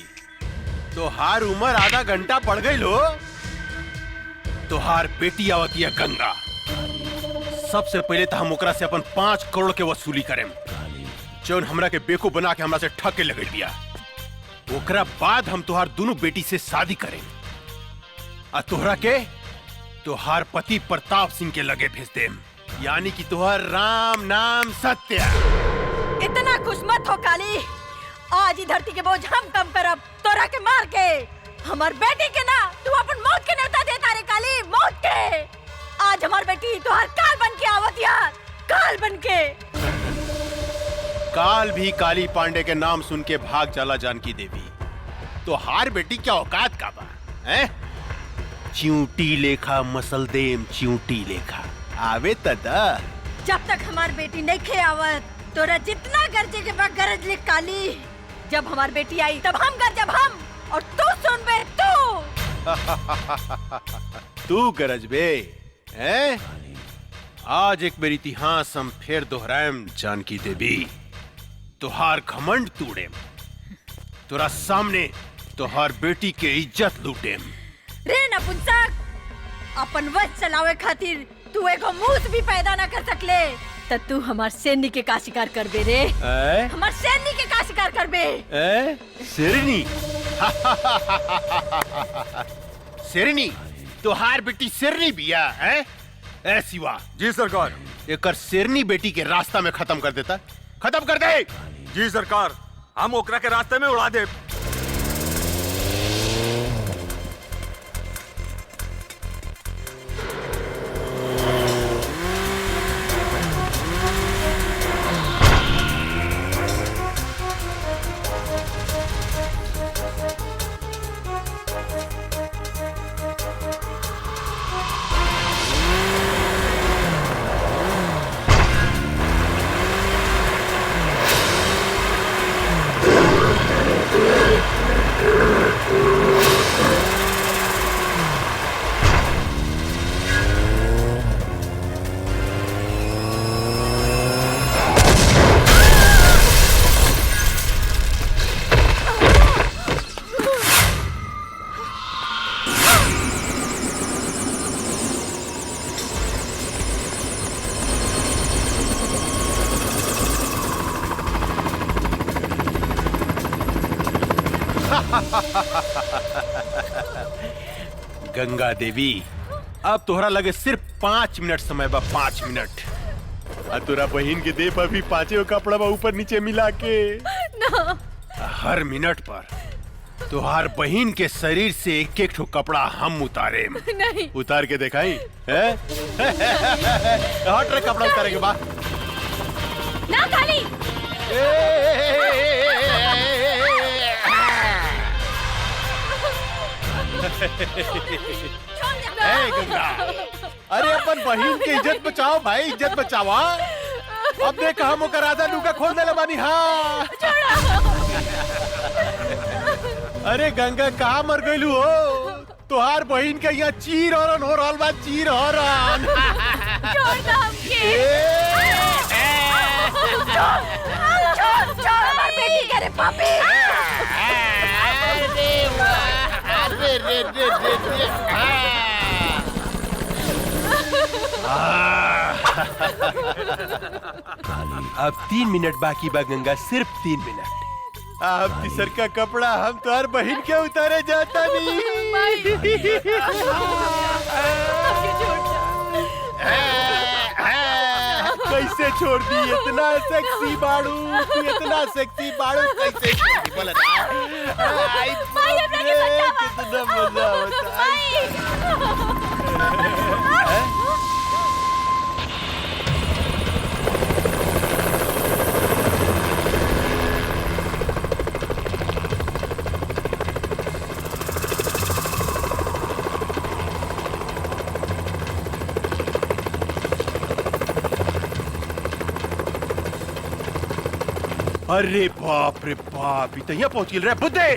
तोहार उम्र आधा घंटा पड़ गई लो। तोहार बेटी आवती है गंगा। सबसे पहले तो हम ओकरा से अपन 5 करोड़ के वसूली करें, जौन हमरा के बेकूफ बना के हमरा से ठग के लगे दिया। ओकरा बाद हम तोहार दोनों बेटी से शादी करें और तोहरा के तोहार पति प्रताप सिंह के लगे भेज दे, यानी कि तोहार राम नाम सत्य। इतना खुश मत हो काली। आज ही धरती के बोझ हम कम करब, तोरा के मार के। हमार बेटी के ना तू अपन मौत के न्योता देता रे काली, मौत के। आज हमार बेटी तोहार काल बन के आवत यार, काल बन के। काल भी काली पांडे के नाम सुन के भाग जाला जानकी देवी। तोहार बेटी क्या औकात का बा, हैं? चिंटी लेखा मसलदेम, चिंटी लेखा आवे तदा। जब तक हमार बेटी नहीं खे आवत, तोरा जितना गरजे के बाद गरज ले काली। जब हमार बेटी आई तब हम गरजब हम, और तू सुन बे तू। तू गरज बे, हैं? आज एक बार इतिहास हम फिर दोहराएम जानकी देवी। तोहार घमंड तोड़ेम, तोरा सामने तोहार बेटी के इज्जत लूटेम। रे नपुंसक, अपन वश चलावे खातिर तू एगो मूस भी पैदा न कर सकले, तो तू हमार शेरनी के का शिकार करबे रे? हमार शेरनी के का शिकार करबे? शेरनी? शेरनी? तोहार बेटी शेरनी बिया, हैं? ए शिवा। जी सरकार। एकर शेरनी बेटी के रास्ता में खत्म कर देता, खत्म कर दे। जी सरकार, हम ओकरा के रास्ते में उड़ा दे। गंगा देवी, अब तोहरा लगे सिर्फ 5 मिनट समय बा, 5 मिनट। तोरा बहन के दे पर भी 5 कपड़ा बा ऊपर नीचे मिला के ना। हर मिनट पर तोहार बहन के शरीर से एक एक ठो कपड़ा हम उतारे। नहीं। उतार के दिखाई है? हट रे, कपड़ा उतारे के बाद ना काली। गंगा, अरे अपन बहन की इज्जत बचाओ भाई, इज्जत बचावा। अब देख हम ओकर आधा लुगा खोल देले बानी। हाँ अरे गंगा, कहाँ मर गइलू हो? तोहार बहन के यहाँ चीर हरन हो रहल बा, चीर हरन। छोड़ दो हमके। छोड़ हमार बेटी के रे पापी। अब 3 मिनट बाकी बा गंगा, सिर्फ 3 मिनट। अब तीसर का कपड़ा हम तो हर बहन के उतारे जाता कैसे छोड़ दी? इतना सेक्सी बाड़ू, तू इतना सेक्सी बाड़ू, कैसे छोड़ दी? बोला ना। आई बाप रे, कितना मजा होता है। अरे बाप रे बाप, इतना पहुंच गिल रहे बुद्धे।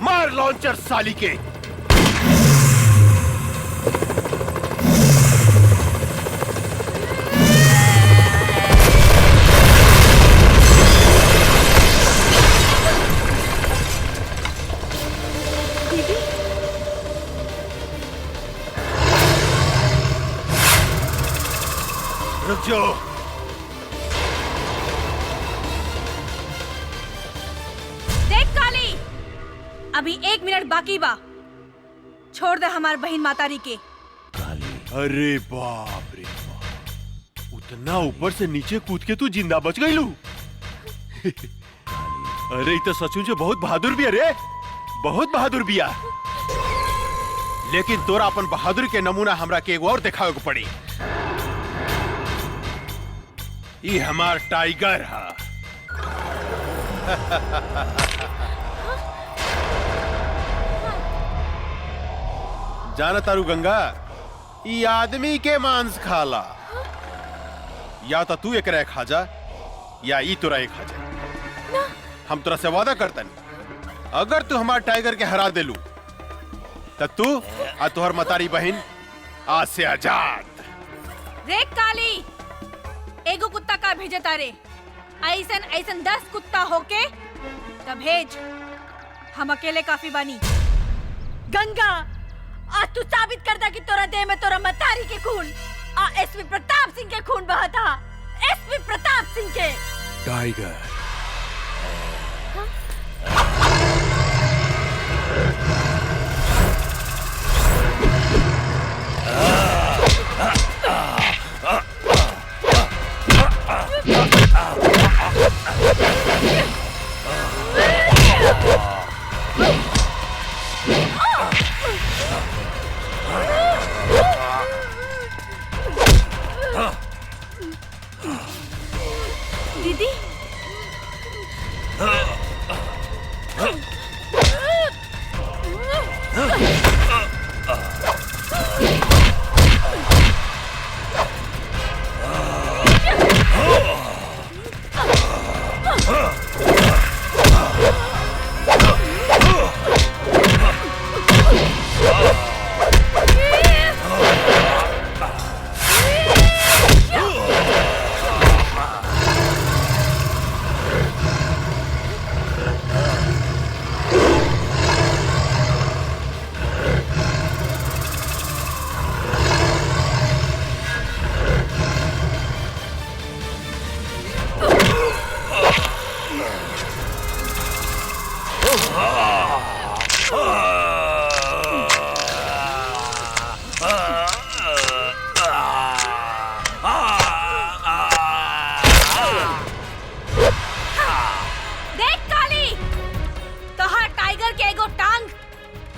मार लॉन्चर साली के। रुक जाओ। अभी 1 मिनट बाकी बा, छोड़ दे हमार बहन मातारी के। अरे बाप रे बाप, उतना ऊपर से नीचे कूद के तू जिंदा बच गई लू। अरे ये तो सचमुच बहुत बहादुर भी है रे, बहुत बहादुर बिया। लेकिन तोरा अपन बहादुर के नमूना हमरा के एगो और दिखावे को पड़ी। ये हमार टाइगर है। जाना तारू गंगा, ये आदमी के मांस खाला। या तो तू एक खा जा, या ई तोरा एक खा जा। हम तोरा से वादा करता नहीं, अगर तू हमार टाइगर के हरा देलू तब तू आ तोहर मतारी बहन आज से आजाद। रे काली, एगो कुत्ता का भेजे तारे, ऐसन ऐसन 10 कुत्ता होके तब भेज। हम अकेले काफी बानी। गंगा, आज तू साबित कर दा कि तोरा देह में तोरा मतारी के खून आ एसपी प्रताप सिंह के खून बहा था। एसपी प्रताप सिंह के। टाइगर दीदी,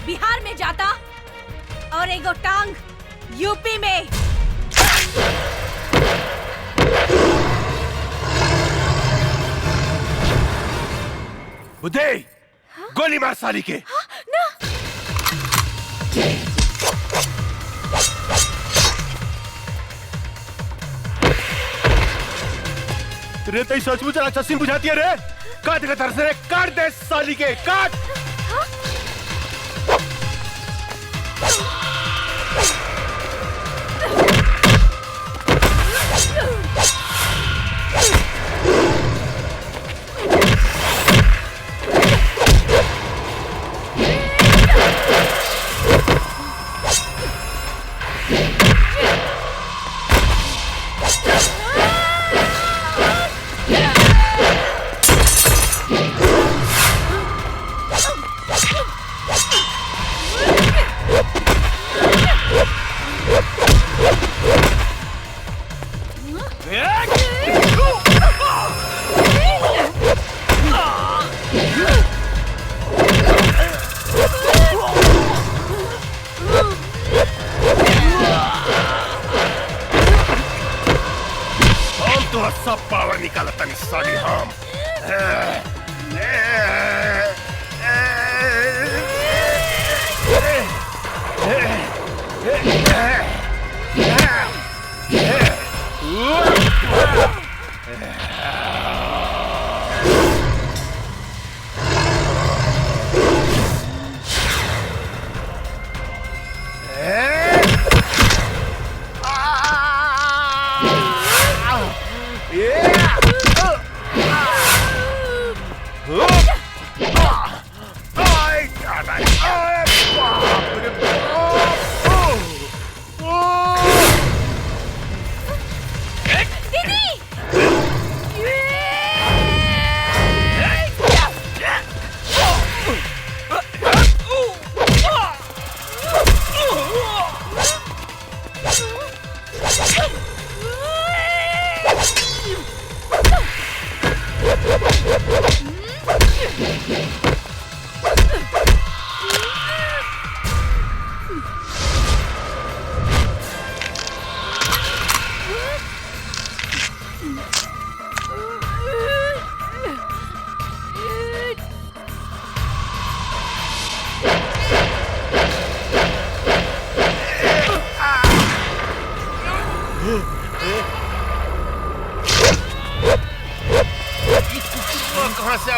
बिहार में जाता और एगो टांग यूपी में। बुद्धे, गोली मार साली के। ना। रे तई सचमुच राक्षसी बुझाती है रे। काट के तरफ से काट दे साली के, काट।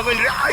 गइल रे आई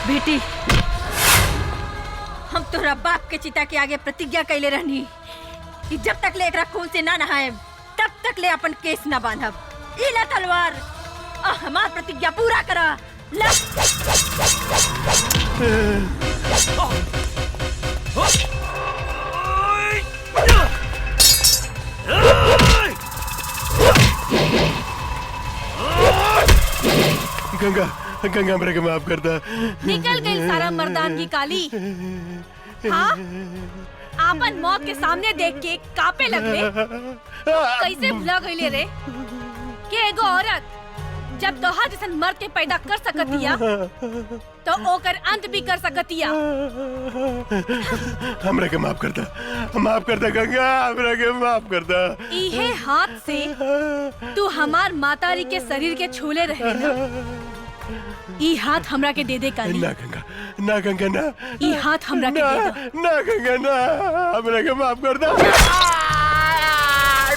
बेटी, हम तोरा बाप के चिता के आगे प्रतिज्ञा कैले रहनी कि जब तक ले एकरा खून से ना नहाए तब तक ले अपन केस ना बांधब। ई ला तलवार और हमार प्रतिज्ञा पूरा करा। ला। गंगा गंगा मेरे को माफ कर दा। निकल गई सारा मर्दान की काली। हाँ, आपन मौत के सामने देख के कापे लगले। कैसे भुला गईले रे कि एगो औरत जब तोहर जैसन मर्द के पैदा कर सकतिया तो ओकर अंत भी कर सकतिया। हमरा के माफ कर दा गंगा, हमरा के माफ कर दा। इहे हाथ से तू हमार मातारी के शरीर के छूले रहे ना। ई हाथ हमरा के दे दे काली। ना गंगा ना। ई हाथ हमरा के दे दो। ना गंगा ना, हमरा के माफ कर दा।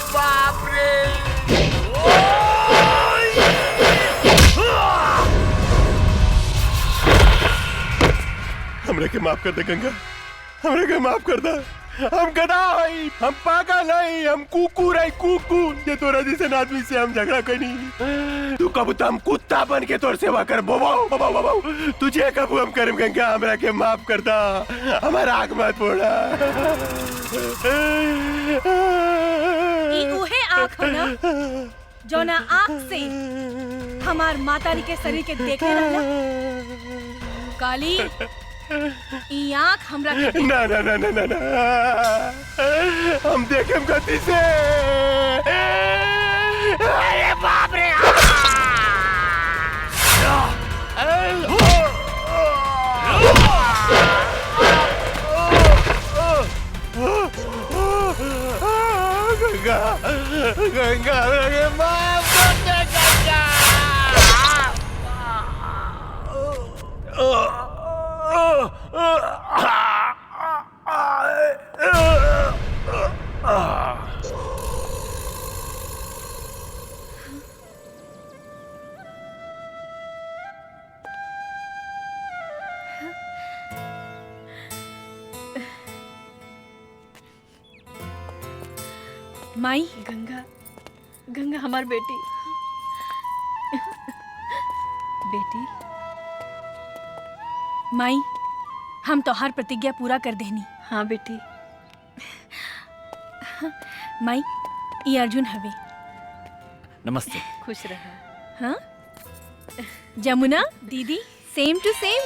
बाप रे। हमरा के माफ कर दे गंगा, हमरा के माफ कर दा। हम गधा हई, हम पागल हई, हम कुकुर हई, कुकुर। ये तोरा जैसे आदमी से हम झगड़ा करी। तू कब तो हम कुत्ता बन के तोर सेवा कर बोबाओ। तुझे कब हम करम गंगा, हमरा के माफ कर दा। हमारा आग मत फोड़ा। ई उहे आँख हो ना जो ना आँख से हमार मातारी के शरीर के देखे रहला। काली, ई आँख हमरा के ना। हम देखेम गति से। अरे बाप रे। गंगा गंगा माफ कर दे गंगा। माई, गंगा हमार बेटी। बेटी, माई, हम तोहार प्रतिज्ञा पूरा कर देनी। हाँ बेटी। माई, ई अर्जुन हवे। नमस्ते। खुश रहा। हाँ, जमुना दीदी, सेम टू सेम।